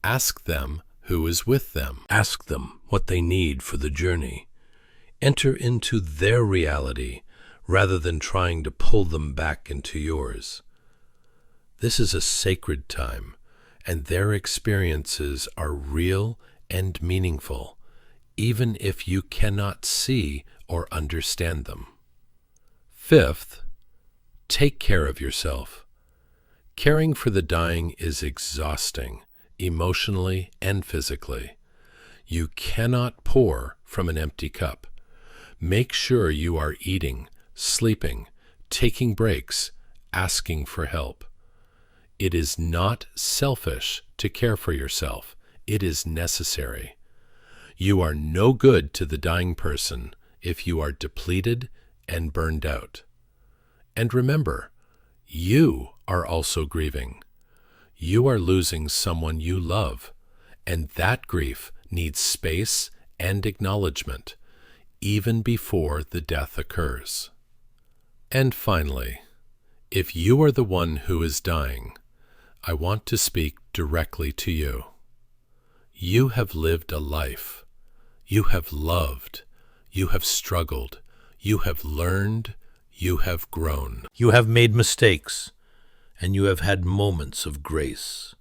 Speaker 1: Ask them who is with them. Ask them what they need for the journey. Enter into their reality rather than trying to pull them back into yours. This is a sacred time, and their experiences are real and meaningful, even if you cannot see or understand them. Fifth, take care of yourself. Caring for the dying is exhausting, emotionally and physically. You cannot pour from an empty cup. Make sure you are eating, sleeping, taking breaks, asking for help. It is not selfish to care for yourself. It is necessary. You are no good to the dying person if you are depleted and burned out. And remember, you are also grieving. You are losing someone you love, and that grief needs space and acknowledgement, even before the death occurs. And finally, if you are the one who is dying, I want to speak directly to you. You have lived a life. You have loved. You have struggled. You have learned. You have grown.
Speaker 2: You have made mistakes, and you have had moments of grace.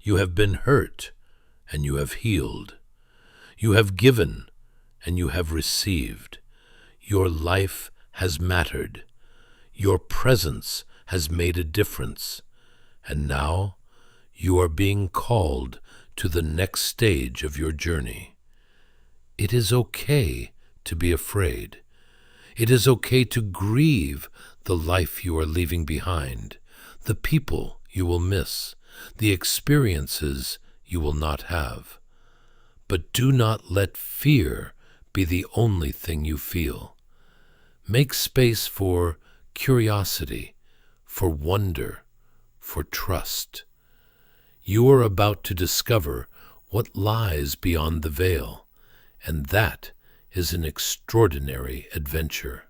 Speaker 2: You have been hurt, and you have healed. You have given, and you have received. Your life has mattered. Your presence has made a difference. And now you are being called to the next stage of your journey. It is okay to be afraid. It is okay to grieve the life you are leaving behind, the people you will miss, the experiences you will not have. But do not let fear be the only thing you feel. Make space for curiosity, for wonder, for trust. You are about to discover what lies beyond the veil, and that is an extraordinary adventure.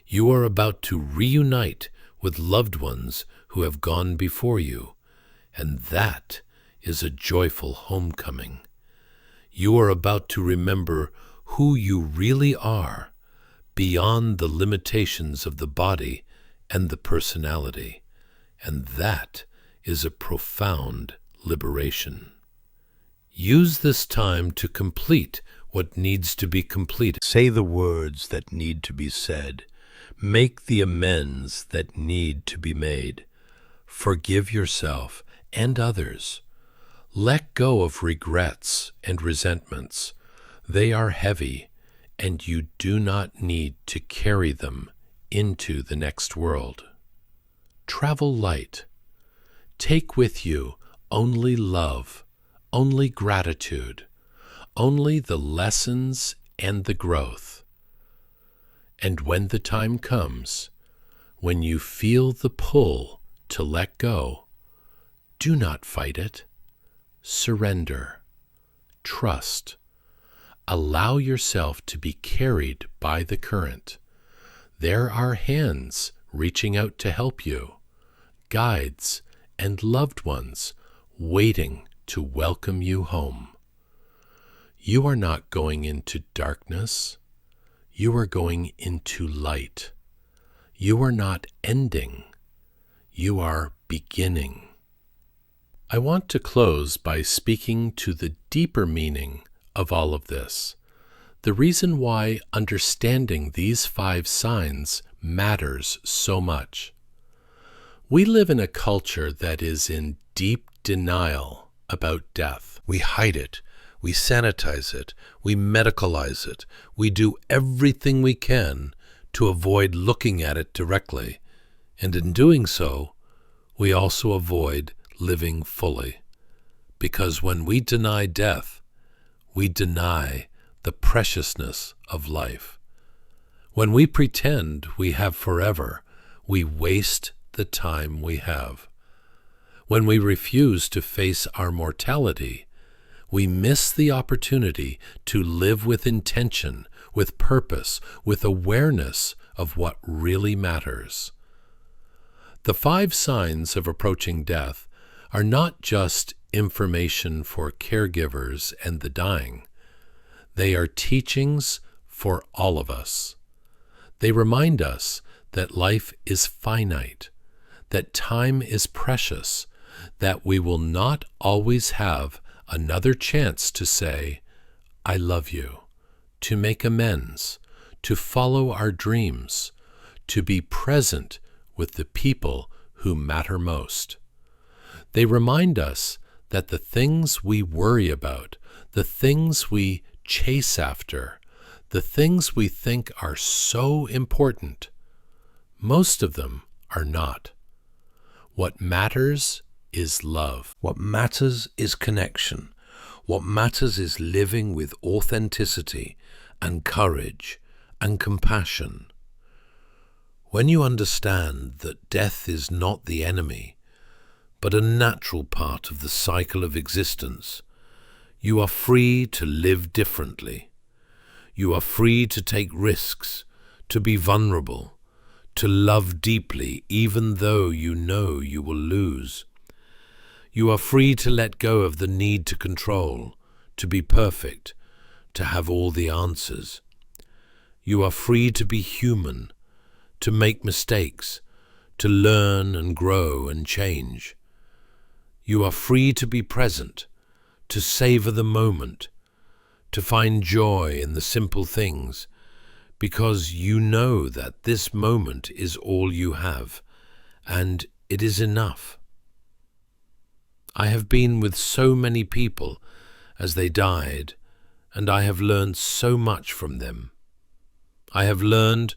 Speaker 2: You are about to reunite with loved ones who have gone before you, and that is a joyful homecoming. You are about to remember who you really are, beyond the limitations of the body and the personality, and that is a profound liberation. Use this time to complete what needs to be completed. Say the words that need to be said. Make the amends that need to be made. Forgive yourself and others. Let go of regrets and resentments. They are heavy, and you do not need to carry them into the next world. Travel light. Take with you only love, only gratitude, only the lessons and the growth. And when the time comes, when you feel the pull to let go, do not fight it. Surrender. Trust. Allow yourself to be carried by the current. There are hands reaching out to help you, guides and loved ones waiting to welcome you home. You are not going into darkness. You are going into light. You are not ending. You are beginning. I want to close by speaking to the deeper meaning of all of this, the reason why understanding these 5 signs matters so much. We live in a culture that is in deep denial about death. We hide it, we sanitize it, we medicalize it, we do everything we can to avoid looking at it directly, and in doing so, we also avoid living fully. Because when we deny death, we deny the preciousness of life. When we pretend we have forever, we waste the time we have. When we refuse to face our mortality, we miss the opportunity to live with intention, with purpose, with awareness of what really matters. The 5 signs of approaching death are not just information for caregivers and the dying. They are teachings for all of us. They remind us that life is finite, that time is precious, that we will not always have another chance to say, I love you, to make amends, to follow our dreams, to be present with the people who matter most. They remind us that the things we worry about, the things we chase after, the things we think are so important, most of them are not. What matters is love. What matters is connection.
Speaker 1: What matters is living with authenticity and courage and compassion. When you understand that death is not the enemy, but a natural part of the cycle of existence, you are free to live differently. You are free to take risks, to be vulnerable, to love deeply even though you know you will lose. You are free to let go of the need to control, to be perfect, to have all the answers. You are free to be human, to make mistakes, to learn and grow and change. You are free to be present, to savor the moment, to find joy in the simple things, because you know that this moment is all you have, and it is enough. I have been with so many people as they died, and I have learned so much from them. I have learned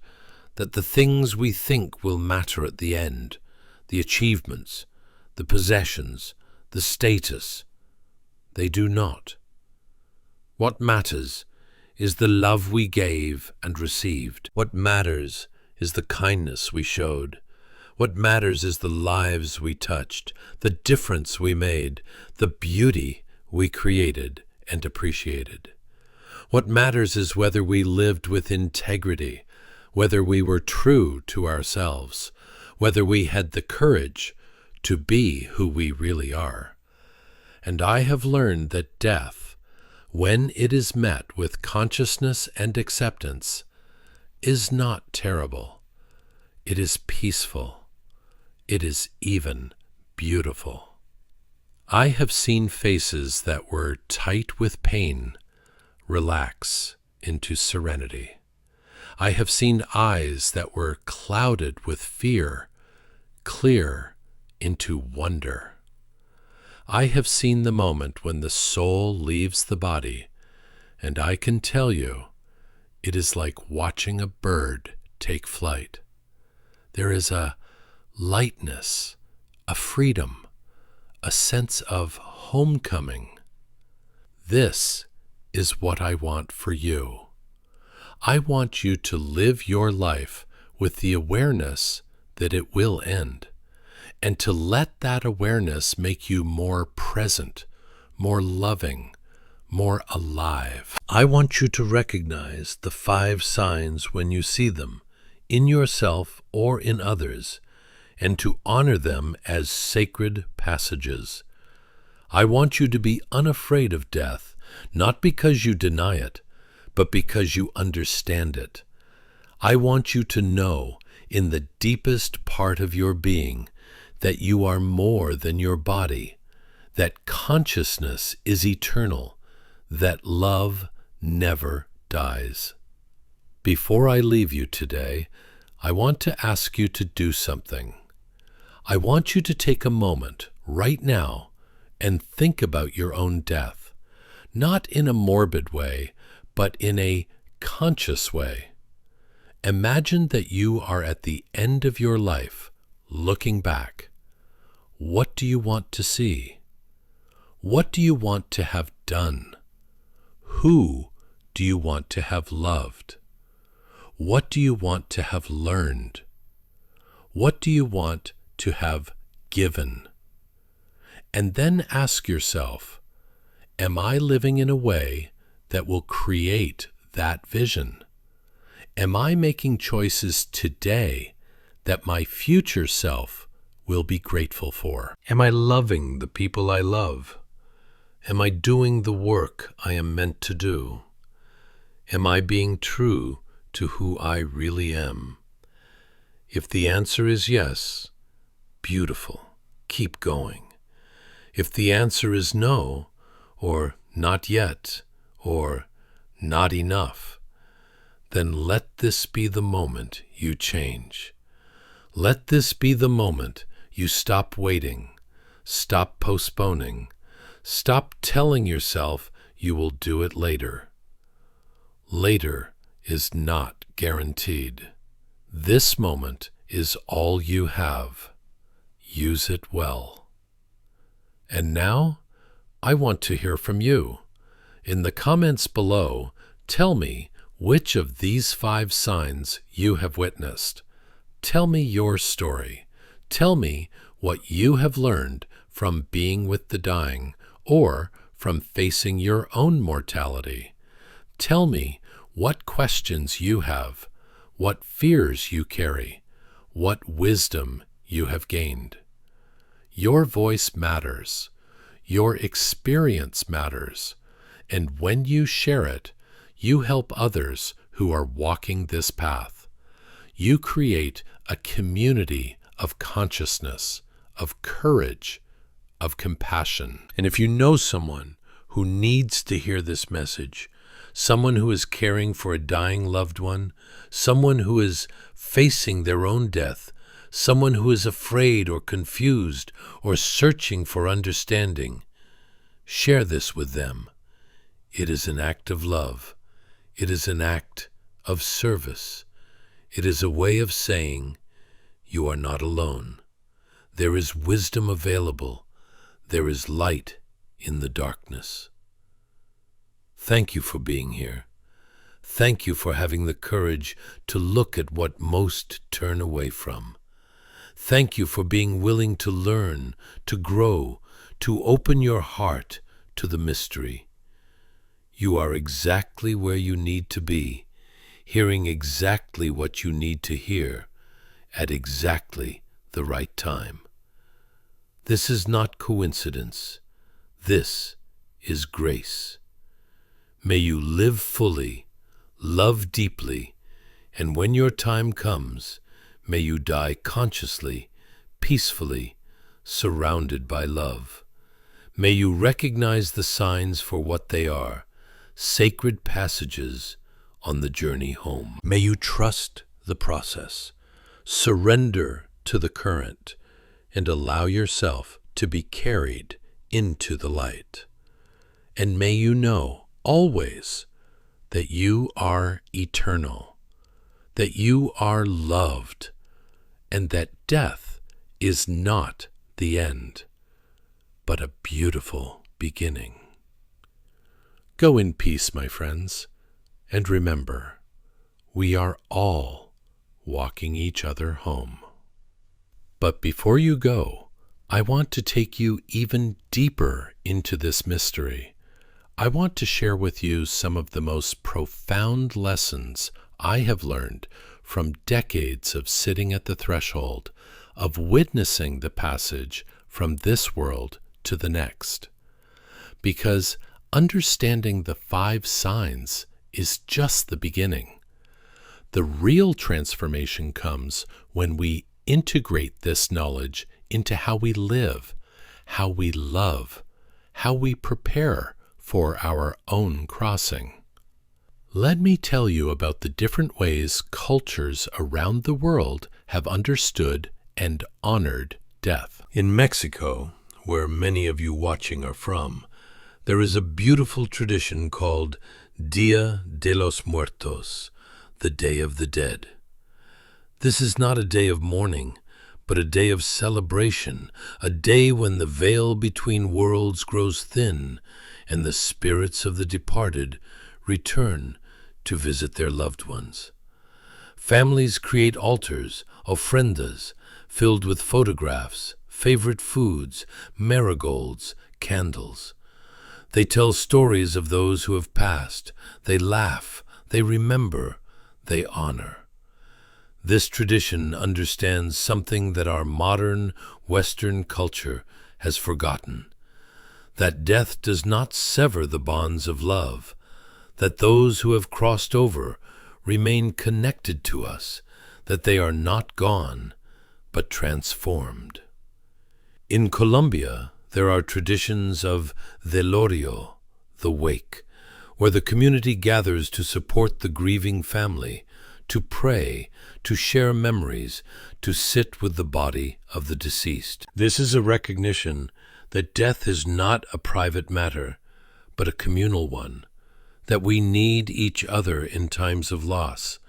Speaker 1: that the things we think will matter at the end, the achievements, the possessions, the status, they do not. What matters is the love we gave and received. What matters is the kindness we showed. What matters is the lives we touched, the difference we made, the beauty we created and appreciated. What matters is whether we lived with integrity, whether we were true to ourselves, whether we had the courage to be who we really are. And I have learned that death, when it is met with consciousness and acceptance, is not terrible. It is peaceful. It is even beautiful. I have seen faces that were tight with pain relax into serenity. I have seen eyes that were clouded with fear clear into wonder. I have seen the moment when the soul leaves the body, and I can tell you, it is like watching a bird take flight. There is a lightness, a freedom, a sense of homecoming. This is what I want for you. I want you to live your life with the awareness that it will end, and to let that awareness make you more present, more loving, more alive. I want you to recognize the 5 signs when you see them, in yourself or in others, and to honor them as sacred passages. I want you to be unafraid of death, not because you deny it, but because you understand it. I want you to know, in the deepest part of your being, that you are more than your body, that consciousness is eternal, that love never dies. Before I leave you today, I want to ask you to do something. I want you to take a moment right now and think about your own death, not in a morbid way, but in a conscious way. Imagine that you are at the end of your life, looking back. What do you want to see? What do you want to have done? Who do you want to have loved? What do you want to have learned? What do you want to have given? And then ask yourself, am I living in a way that will create that vision? Am I making choices today that my future self will be grateful for? Am I loving the people I love? Am I doing the work I am meant to do? Am I being true to who I really am? If the answer is yes, beautiful, keep going. If the answer is no, or not yet, or not enough, then let this be the moment you change. Let this be the moment you stop waiting, stop postponing, stop telling yourself you will do it later. Later is not guaranteed. This moment is all you have. Use it well. And now, I want to hear from you. In the comments below, tell me which of these 5 signs you have witnessed. Tell me your story. Tell me what you have learned from being with the dying or from facing your own mortality. Tell me what questions you have, what fears you carry, what wisdom you have gained. Your voice matters. Your experience matters. And when you share it, you help others who are walking this path. You create a community of consciousness, of courage, of compassion. And if you know someone who needs to hear this message, someone who is caring for a dying loved one, someone who is facing their own death, someone who is afraid or confused or searching for understanding, share this with them. It is an act of love. It is an act of service. It is a way of saying, you are not alone. There is wisdom available. There is light in the darkness. Thank you for being here. Thank you for having the courage to look at what most turn away from. Thank you for being willing to learn, to grow, to open your heart to the mystery. You are exactly where you need to be, hearing exactly what you need to hear at exactly the right time. This is not coincidence. This is grace. May you live fully, love deeply, and when your time comes, may you die consciously, peacefully, surrounded by love. May you recognize the signs for what they are, sacred passages on the journey home. May you trust the process, surrender to the current, and allow yourself to be carried into the light. And may you know always that you are eternal, that you are loved, and that death is not the end, but a beautiful beginning. Go in peace, my friends, and remember, we are all walking each other home. But before you go, I want to take you even deeper into this mystery. I want to share with you some of the most profound lessons I have learned from decades of sitting at the threshold, of witnessing the passage from this world to the next. Because understanding the 5 signs is just the beginning. The real transformation comes when we integrate this knowledge into how we live, how we love, how we prepare for our own crossing. Let me tell you about the different ways cultures around the world have understood and honored death. In Mexico, where many of you watching are from, there is a beautiful tradition called Dia de los Muertos, the Day of the Dead. This is not a day of mourning, but a day of celebration, a day when the veil between worlds grows thin and the spirits of the departed return to visit their loved ones. Families create altars, ofrendas, filled with photographs, favorite foods, marigolds, candles. They tell stories of those who have passed. They laugh, they remember, they honor. This tradition understands something that our modern Western culture has forgotten, that death does not sever the bonds of love, that those who have crossed over remain connected to us, that they are not gone, but transformed. In Colombia, there are traditions of velorio, the wake, where the community gathers to support the grieving family, to pray, to share memories, to sit with the body of the deceased. This is a recognition that death is not a private matter, but a communal one, that we need each other in times of loss,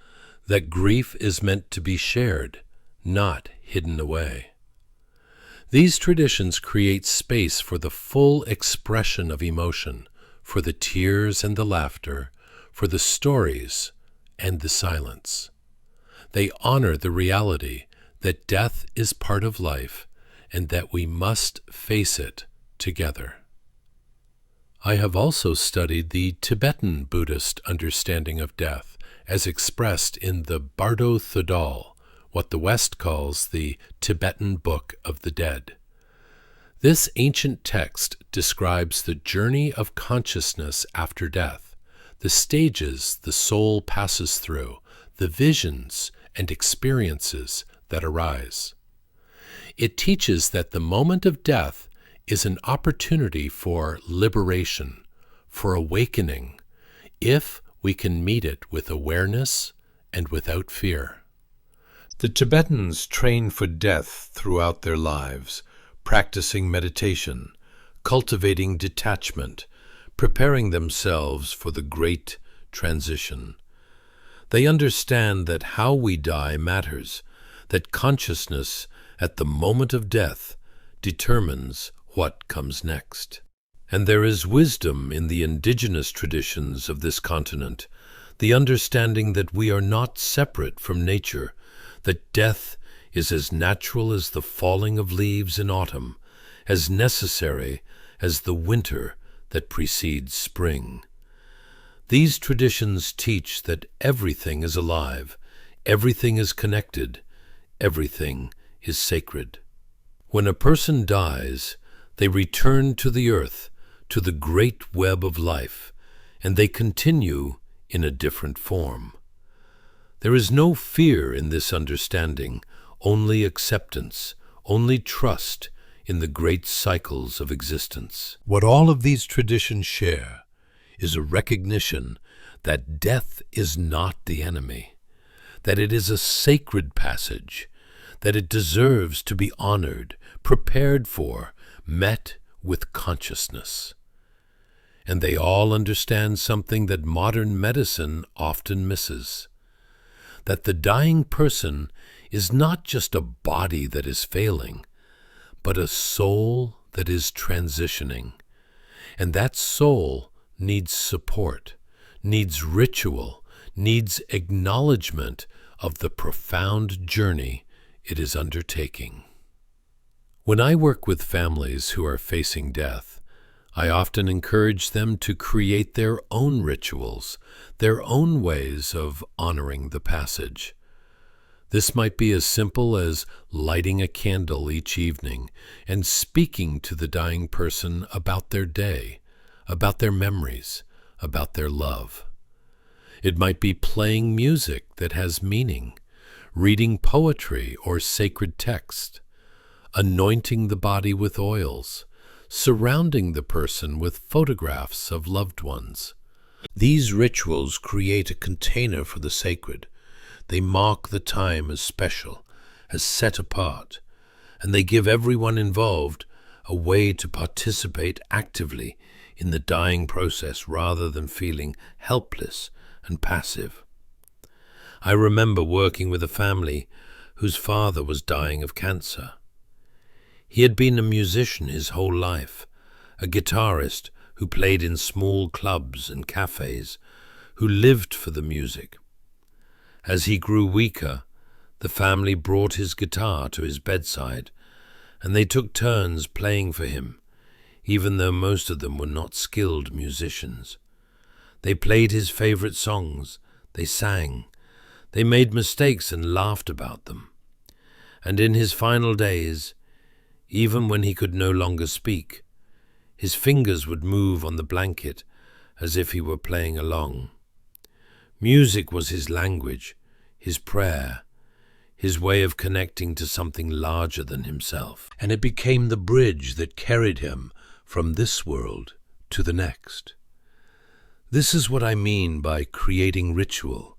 Speaker 1: that grief is meant to be shared, not hidden away. These traditions create space for the full expression of emotion, for the tears and the laughter, for the stories and the silence. They honor the reality that death is part of life and that we must face it together. I have also studied the Tibetan Buddhist understanding of death as expressed in the Bardo Thodol, what the West calls the Tibetan Book of the Dead. This ancient text describes the journey of consciousness after death, the stages the soul passes through, the visions and experiences that arise. It teaches that the moment of death is an opportunity for liberation, for awakening, if we can meet it with awareness and without fear. The Tibetans train for death throughout their lives, practicing meditation, cultivating detachment, preparing themselves for the great transition. They understand that how we die matters, that consciousness at the moment of death determines what comes next. And there is wisdom in the indigenous traditions of this continent, the understanding that we are not separate from nature, that death is as natural as the falling of leaves in autumn, as necessary as the winter that precedes spring. These traditions teach that everything is alive, everything is connected, everything is sacred. When a person dies, they return to the earth, to the great web of life, and they continue in a different form. There is no fear in this understanding, only acceptance, only trust in the great cycles of existence. What all of these traditions share is a recognition that death is not the enemy, that it is a sacred passage, that it deserves to be honored, prepared for, met with consciousness. And they all understand something that modern medicine often misses, that the dying person is not just a body that is failing, but a soul that is transitioning. And that soul needs support, needs ritual, needs acknowledgement of the profound journey it is undertaking. When I work with families who are facing death, I often encourage them to create their own rituals, their own ways of honoring the passage. This might be as simple as lighting a candle each evening and speaking to the dying person about their day, about their memories, about their love. It might be playing music that has meaning, reading poetry or sacred text, anointing the body with oils, surrounding the person with photographs of loved ones. These rituals create a container for the sacred. They mark the time as special, as set apart, and they give everyone involved a way to participate actively in the dying process rather than feeling helpless and passive. I remember working with a family whose father was dying of cancer. He had been a musician his whole life, a guitarist who played in small clubs and cafes, who lived for the music. As he grew weaker, the family brought his guitar to his bedside, and they took turns playing for him, even though most of them were not skilled musicians. They played his favorite songs, they sang, they made mistakes and laughed about them. And in his final days, even when he could no longer speak, his fingers would move on the blanket as if he were playing along. Music was his language, his prayer, his way of connecting to something larger than himself. And it became the bridge that carried him from this world to the next. This is what I mean by creating ritual,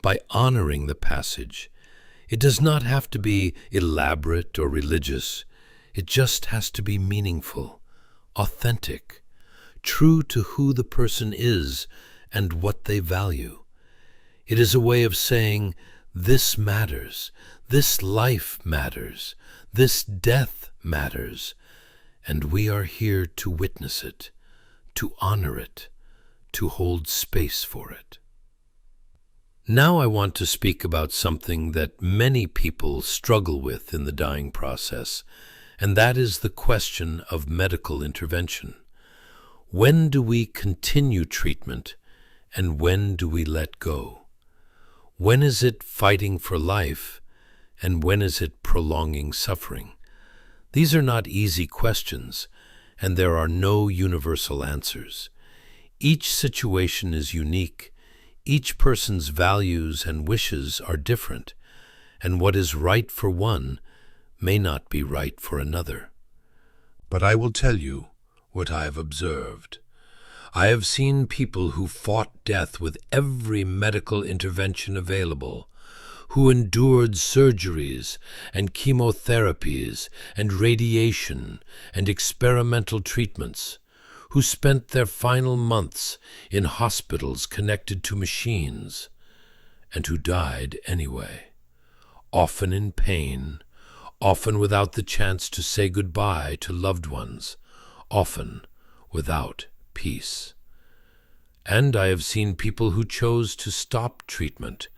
Speaker 1: by honoring the passage. It does not have to be elaborate or religious. It just has to be meaningful, authentic, true to who the person is and what they value. It is a way of saying, this matters, this life matters, this death matters, and we are here to witness it, to honor it, to hold space for it. Now I want to speak about something that many people struggle with in the dying process, and that is the question of medical intervention. When do we continue treatment, and when do we let go? When is it fighting for life, and when is it prolonging suffering? These are not easy questions, and there are no universal answers. Each situation is unique. Each person's values and wishes are different, and what is right for one may not be right for another. But I will tell you what I have observed. I have seen people who fought death with every medical intervention available, who endured surgeries and chemotherapies and radiation and experimental treatments, who spent their final months in hospitals connected to machines, and who died anyway, often in pain, often without the chance to say goodbye to loved ones, often without peace. And I have seen people who chose to stop treatment,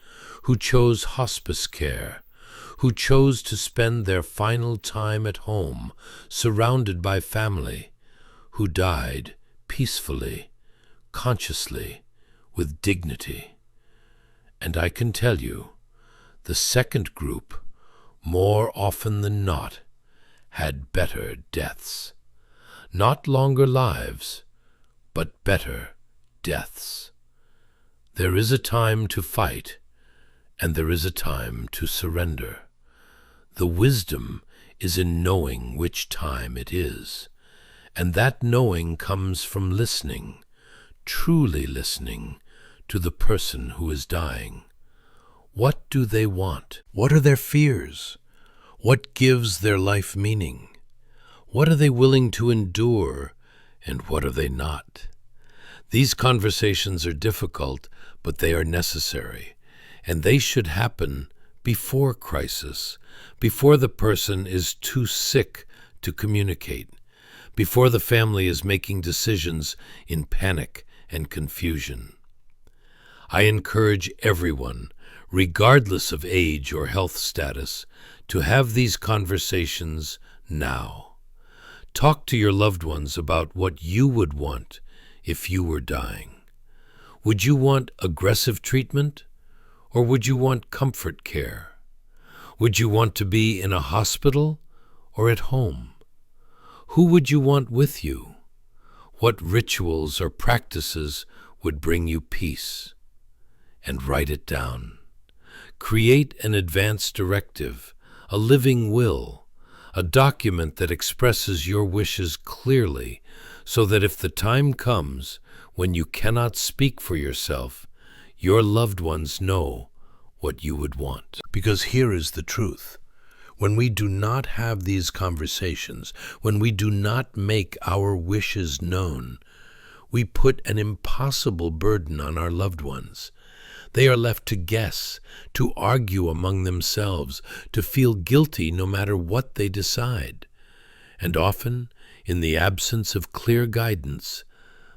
Speaker 1: who chose hospice care, who chose to spend their final time at home, surrounded by family, who died peacefully, consciously, with dignity. And I can tell you, the second group, more often than not, had better deaths. Not longer lives, but better deaths. There is a time to fight, and there is a time to surrender. The wisdom is in knowing which time it is. And that knowing comes from listening, truly listening, to the person who is dying. What do they want? What are their fears? What gives their life meaning? What are they willing to endure, and what are they not? These conversations are difficult, but they are necessary, and they should happen before crisis, before the person is too sick to communicate, before the family is making decisions in panic and confusion. I encourage everyone, regardless of age or health status, to have these conversations now. Talk to your loved ones about what you would want if you were dying. Would you want aggressive treatment, or would you want comfort care? Would you want to be in a hospital or at home? Who would you want with you? What rituals or practices would bring you peace? And write it down. Create an advance directive, a living will, a document that expresses your wishes clearly, so that if the time comes when you cannot speak for yourself, your loved ones know what you would want. Because here is the truth. When we do not have these conversations, when we do not make our wishes known, we put an impossible burden on our loved ones. They are left to guess, to argue among themselves, to feel guilty no matter what they decide. And often, in the absence of clear guidance,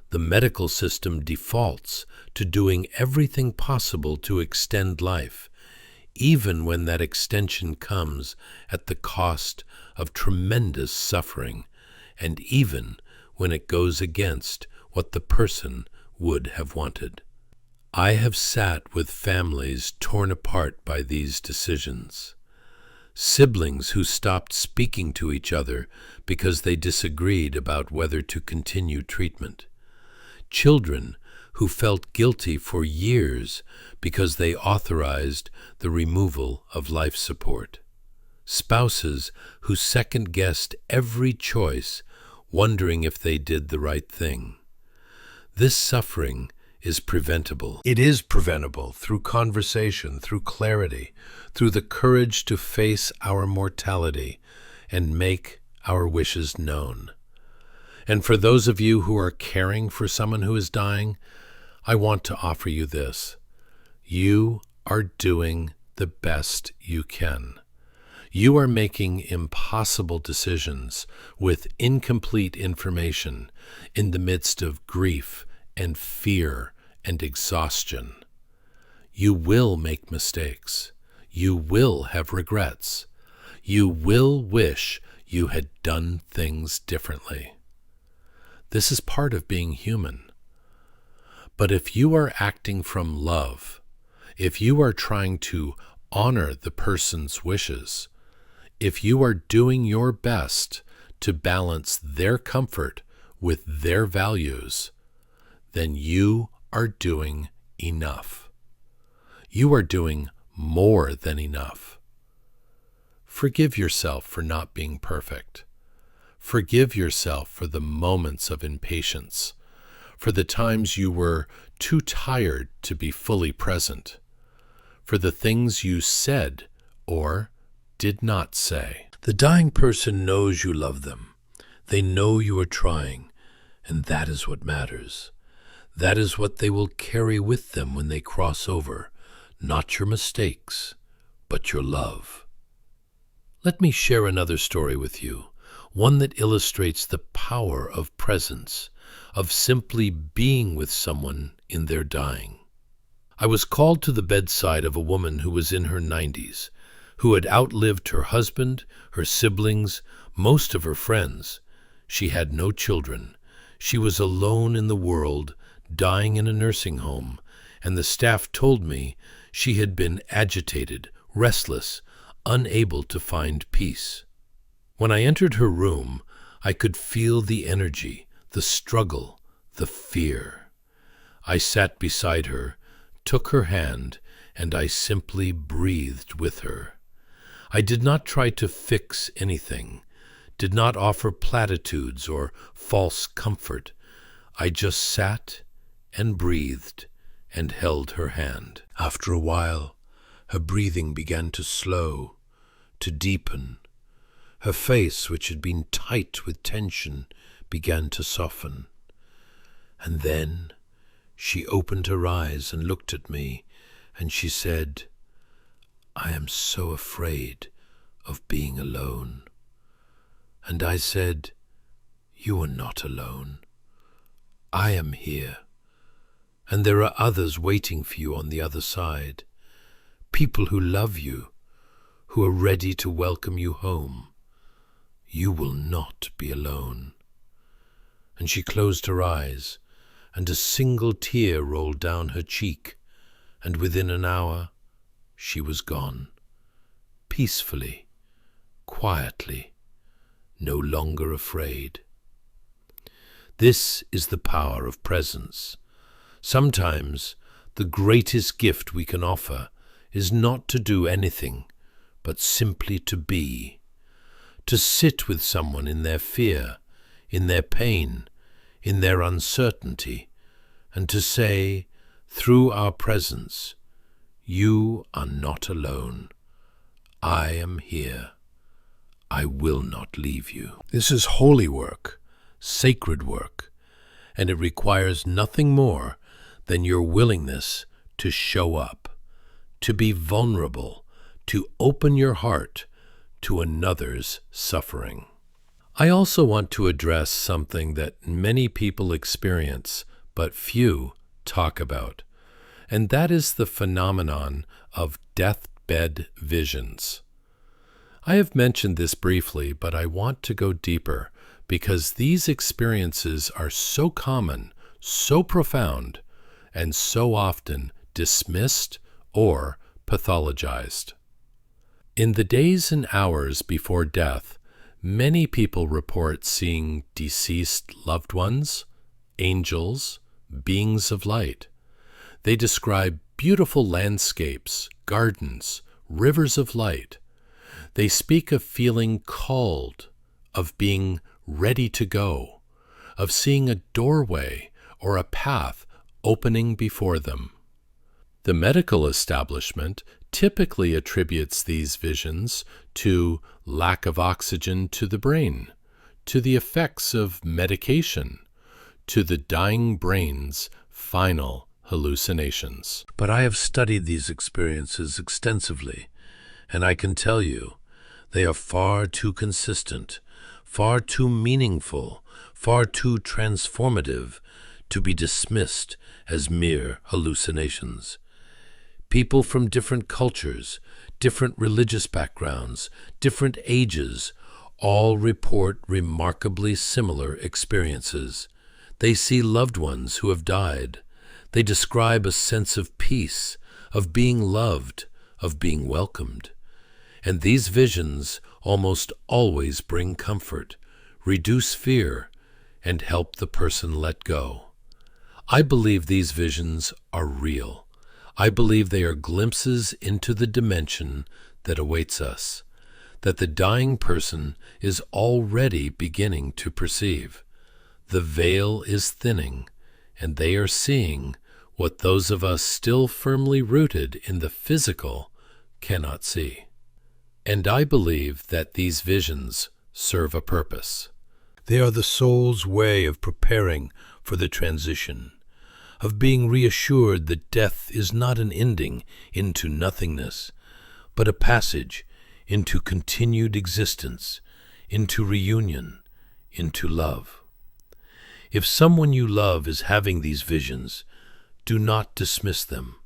Speaker 1: the medical system defaults to doing everything possible to extend life, even when that extension comes at the cost of tremendous suffering, and even when it goes against what the person would have wanted. I have sat with families torn apart by these decisions. Siblings who stopped speaking to each other because they disagreed about whether to continue treatment. Children who felt guilty for years because they authorized the removal of life support. Spouses who second-guessed every choice, wondering if they did the right thing. This suffering is preventable. It is preventable through conversation, through clarity, through the courage to face our mortality and make our wishes known. And for those of you who are caring for someone who is dying, I want to offer you this. You are doing the best you can. You are making impossible decisions with incomplete information in the midst of grief and fear and exhaustion. You will make mistakes. You will have regrets. You will wish you had done things differently. This is part of being human. But if you are acting from love, if you are trying to honor the person's wishes, if you are doing your best to balance their comfort with their values, then you are doing enough. You are doing more than enough. Forgive yourself for not being perfect. Forgive yourself for the moments of impatience, for the times you were too tired to be fully present, for the things you said or did not say.
Speaker 2: The dying person knows you love them. They know you are trying, and that is what matters. That is what they will carry with them when they cross over, not your mistakes, but your love. Let me share another story with you, one that illustrates the power of presence, of simply being with someone in their dying. I was called to the bedside of a woman who was in her 90s, who had outlived her husband, her siblings, most of her friends. She had no children. She was alone in the world, dying in a nursing home, and the staff told me she had been agitated, restless, unable to find peace. When I entered her room, I could feel the energy, the struggle, the fear. I sat beside her, took her hand, and I simply breathed with her. I did not try to fix anything, did not offer platitudes or false comfort. I just sat and breathed and held her hand. After a while, her breathing began to slow, to deepen. Her face, which had been tight with tension, began to soften. And then she opened her eyes and looked at me, and she said, "I am so afraid of being alone." And I said, "You are not alone. I am here, and there are others waiting for you on the other side. People who love you, who are ready to welcome you home. You will not be alone." And she closed her eyes, and a single tear rolled down her cheek, and within an hour she was gone, peacefully, quietly, no longer afraid. This is the power of presence. Sometimes the greatest gift we can offer is not to do anything, but simply to be, to sit with someone in their fear, in their pain, in their uncertainty, and to say, through our presence, "You are not alone. I am here. I will not leave you." This is holy work, sacred work, and it requires nothing more than your willingness to show up, to be vulnerable, to open your heart to another's suffering. I also want to address something that many people experience, but few talk about, and that is the phenomenon of deathbed visions. I have mentioned this briefly, but I want to go deeper because these experiences are so common, so profound, and so often dismissed or pathologized. In the days and hours before death, many people report seeing deceased loved ones, angels, beings of light. They describe beautiful landscapes, gardens, rivers of light. They speak of feeling called, of being ready to go, of seeing a doorway or a path opening before them. The medical establishment typically attributes these visions to lack of oxygen to the brain, to the effects of medication, to the dying brain's final hallucinations. But I have studied these experiences extensively, and I can tell you They are far too consistent, far too meaningful, far too transformative to be dismissed as mere hallucinations. People from different cultures, different religious backgrounds, different ages, all report remarkably similar experiences. They see loved ones who have died. They describe a sense of peace, of being loved, of being welcomed. And these visions almost always bring comfort, reduce fear, and help the person let go. I believe these visions are real. I believe they are glimpses into the dimension that awaits us, that the dying person is already beginning to perceive. The veil is thinning, and they are seeing what those of us still firmly rooted in the physical cannot see. And I believe that these visions serve a purpose. They are the soul's way of preparing for the transition, of being reassured that death is not an ending into nothingness, but a passage into continued existence, into reunion, into love. If someone you love is having these visions, do not dismiss them.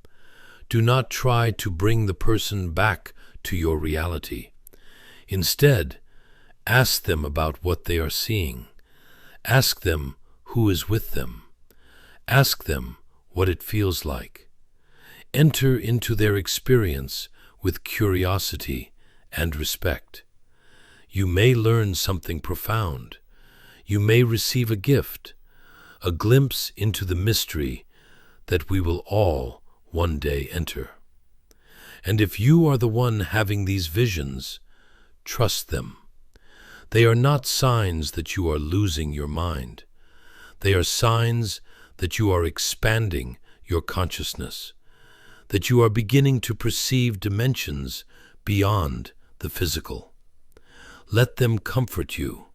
Speaker 2: Do not try to bring the person back to your reality. Instead, ask them about what they are seeing. Ask them who is with them. Ask them what it feels like. Enter into their experience with curiosity and respect. You may learn something profound. You may receive a gift, a glimpse into the mystery that we will all one day enter. And if you are the one having these visions, trust them. They are not signs that you are losing your mind. They are signs that you are expanding your consciousness, that you are beginning to perceive dimensions beyond the physical. Let them comfort you.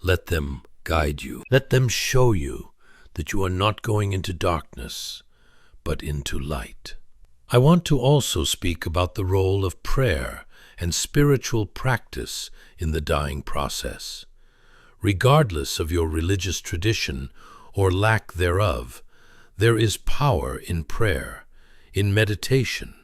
Speaker 2: Let them guide you. Let them show you that you are not going into darkness, but into light. I want to also speak about the role of prayer and spiritual practice in the dying process. Regardless of your religious tradition or lack thereof, there is power in prayer, in meditation,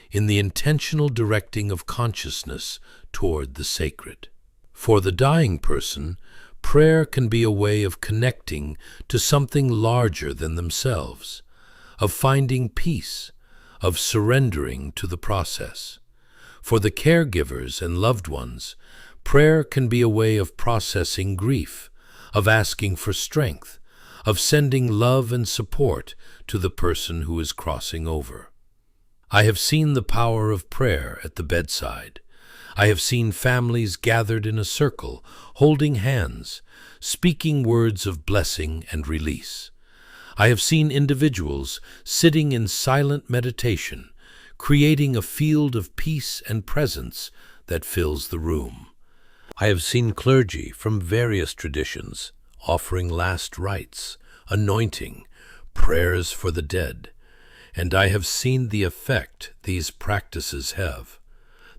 Speaker 2: in the intentional directing of consciousness toward the sacred. For the dying person, prayer can be a way of connecting to something larger than themselves, of finding peace, of surrendering to the process. For the caregivers and loved ones, prayer can be a way of processing grief, of asking for strength, of sending love and support to the person who is crossing over. I have seen the power of prayer at the bedside. I have seen families gathered in a circle, holding hands, speaking words of blessing and release. I have seen individuals sitting in silent meditation, creating a field of peace and presence that fills the room. I have seen clergy from various traditions offering last rites, anointing, prayers for the dead, and I have seen the effect these practices have.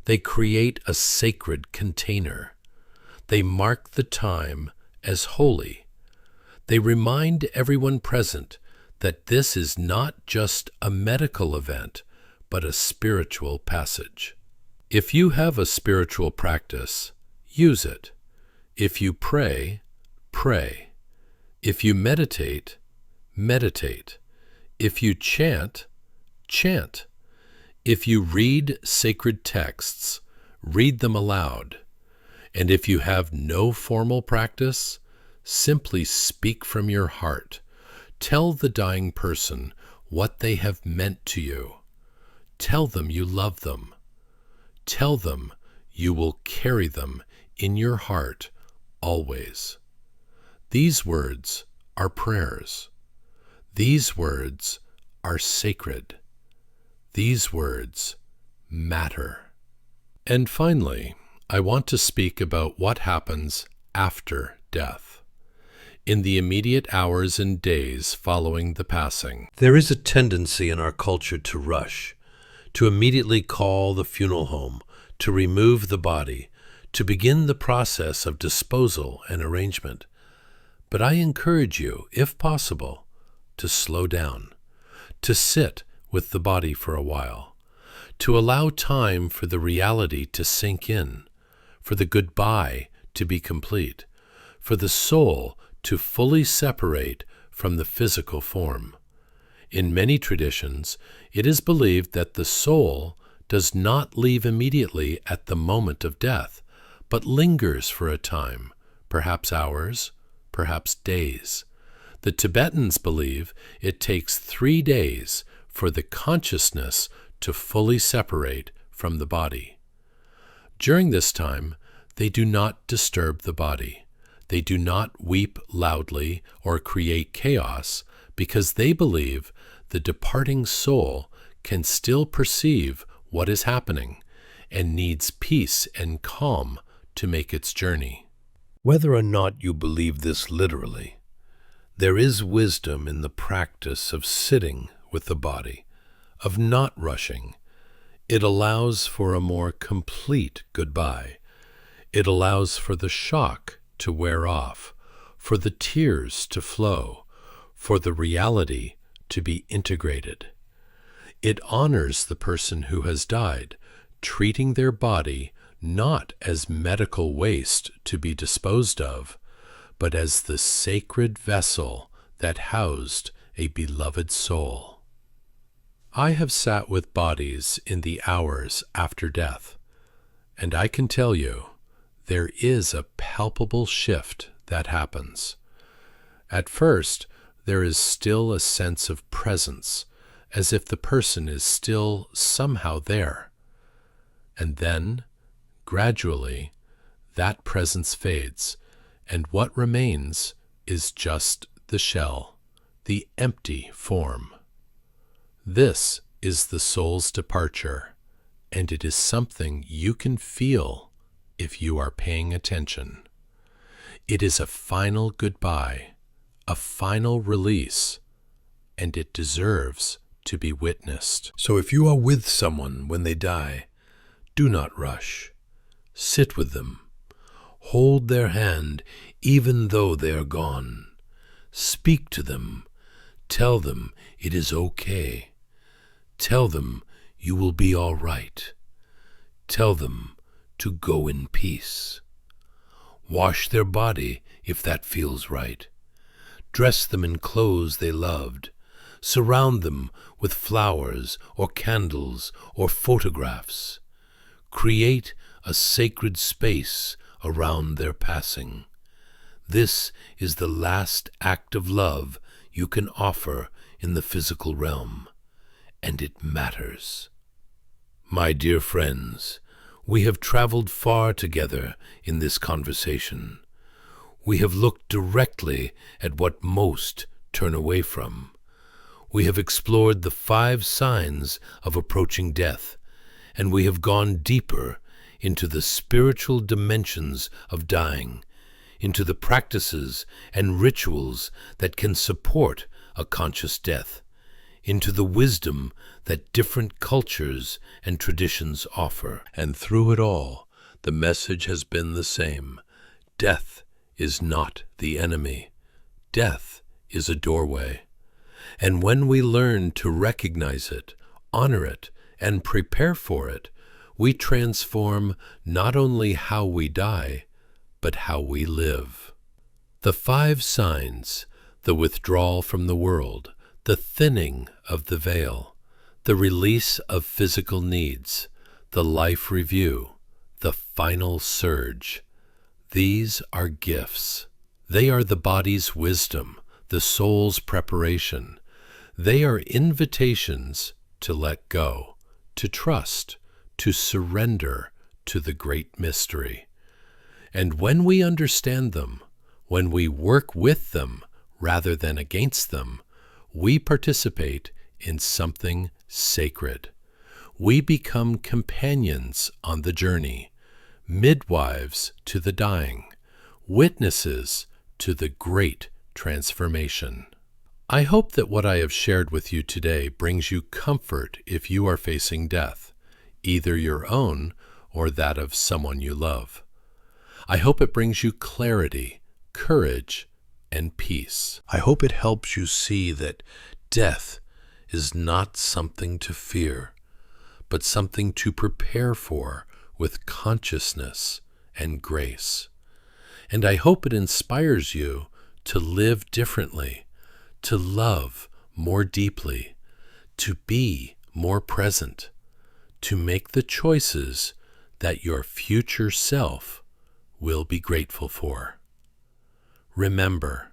Speaker 2: They create a sacred container. They mark the time as holy. They remind everyone present that this is not just a medical event, but a spiritual passage. If you have a spiritual practice, use it. If you pray, pray. If you meditate, meditate. If you chant, chant. If you read sacred texts, read them aloud. And if you have no formal practice, simply speak from your heart. Tell the dying person what they have meant to you. Tell them you love them. Tell them you will carry them in your heart always. These words are prayers. These words are sacred. These words matter. And finally, I want to speak about what happens after death. In the immediate hours and days following the passing, there is a tendency in our culture to rush, to immediately call the funeral home, to remove the body,
Speaker 1: to begin the process of disposal and arrangement. But I encourage you, if possible, to slow down, to sit with the body for a while, to allow time for the reality to sink in, for the goodbye to be complete, for the soul to fully separate from the physical form. In many traditions, it is believed that the soul does not leave immediately at the moment of death, but lingers for a time, perhaps hours, perhaps days. The Tibetans believe it takes 3 days for the consciousness to fully separate from the body. During this time, they do not disturb the body. They do not weep loudly or create chaos, because they believe the departing soul can still perceive what is happening and needs peace and calm to make its journey. Whether or not you believe this literally, there is wisdom in the practice of sitting with the body, of not rushing. It allows for a more complete goodbye. It allows for the shock to wear off, for the tears to flow, for the reality to be integrated. It honors the person who has died, treating their body not as medical waste to be disposed of, but as the sacred vessel that housed a beloved soul. I have sat with bodies in the hours after death, and I can tell you, there is a palpable shift that happens. At first, there is still a sense of presence, as if the person is still somehow there. And then, gradually, that presence fades, and what remains is just the shell, the empty form. This is the soul's departure, and it is something you can feel if you are paying attention. It is a final goodbye, a final release, and it deserves to be witnessed. So if you are with someone when they die, do not rush. Sit with them. Hold their hand even though they are gone. Speak to them. Tell them it is okay. Tell them you will be all right. Tell them to go in peace. Wash their body if that feels right. Dress them in clothes they loved. Surround them with flowers or candles or photographs. Create a sacred space around their passing. This is the last act of love you can offer in the physical realm, and it matters. My dear friends, we have traveled far together in this conversation. We have looked directly at what most turn away from. We have explored the 5 signs of approaching death, and we have gone deeper into the spiritual dimensions of dying, into the practices and rituals that can support a conscious death, into the wisdom that different cultures and traditions offer. And through it all, the message has been the same. Death is not the enemy. Death is a doorway. And when we learn to recognize it, honor it, and prepare for it, we transform not only how we die, but how we live. The 5 signs, the withdrawal from the world, the thinning of the veil, the release of physical needs, the life review, the final surge. These are gifts. They are the body's wisdom, the soul's preparation. They are invitations to let go, to trust, to surrender to the great mystery. And when we understand them, when we work with them rather than against them, we participate in something sacred. We become companions on the journey, midwives to the dying, witnesses to the great transformation. I hope that what I have shared with you today brings you comfort if you are facing death, either your own or that of someone you love. I hope it brings you clarity, courage, and peace. I hope it helps you see that death is not something to fear, but something to prepare for with consciousness and grace. And I hope it inspires you to live differently, to love more deeply, to be more present, to make the choices that your future self will be grateful for. Remember,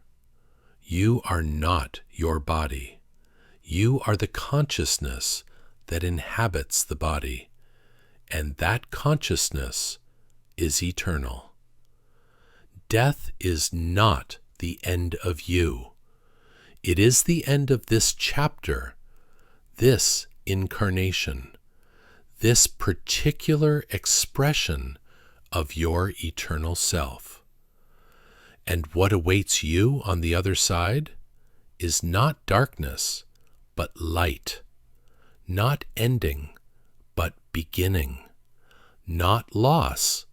Speaker 1: you are not your body. You are the consciousness that inhabits the body, and that consciousness is eternal. Death is not the end of you. It is the end of this chapter, this incarnation, this particular expression of your eternal self. And what awaits you on the other side is not darkness, but light, not ending, but beginning, not loss,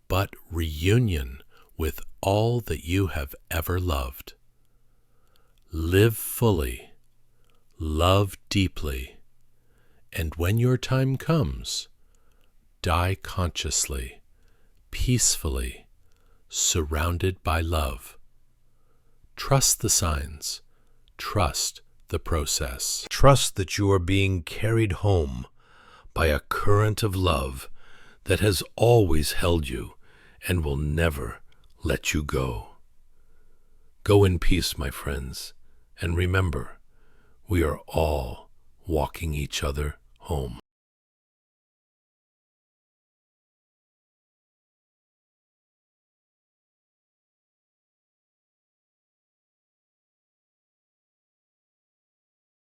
Speaker 1: but reunion with all that you have ever loved. Live fully, love deeply, and when your time comes, die consciously, peacefully, surrounded by love. Trust the signs, trust the process. Trust that you are being carried home by a current of love that has always held you and will never let you go. Go in peace, my friends, and remember, we are all walking each other home.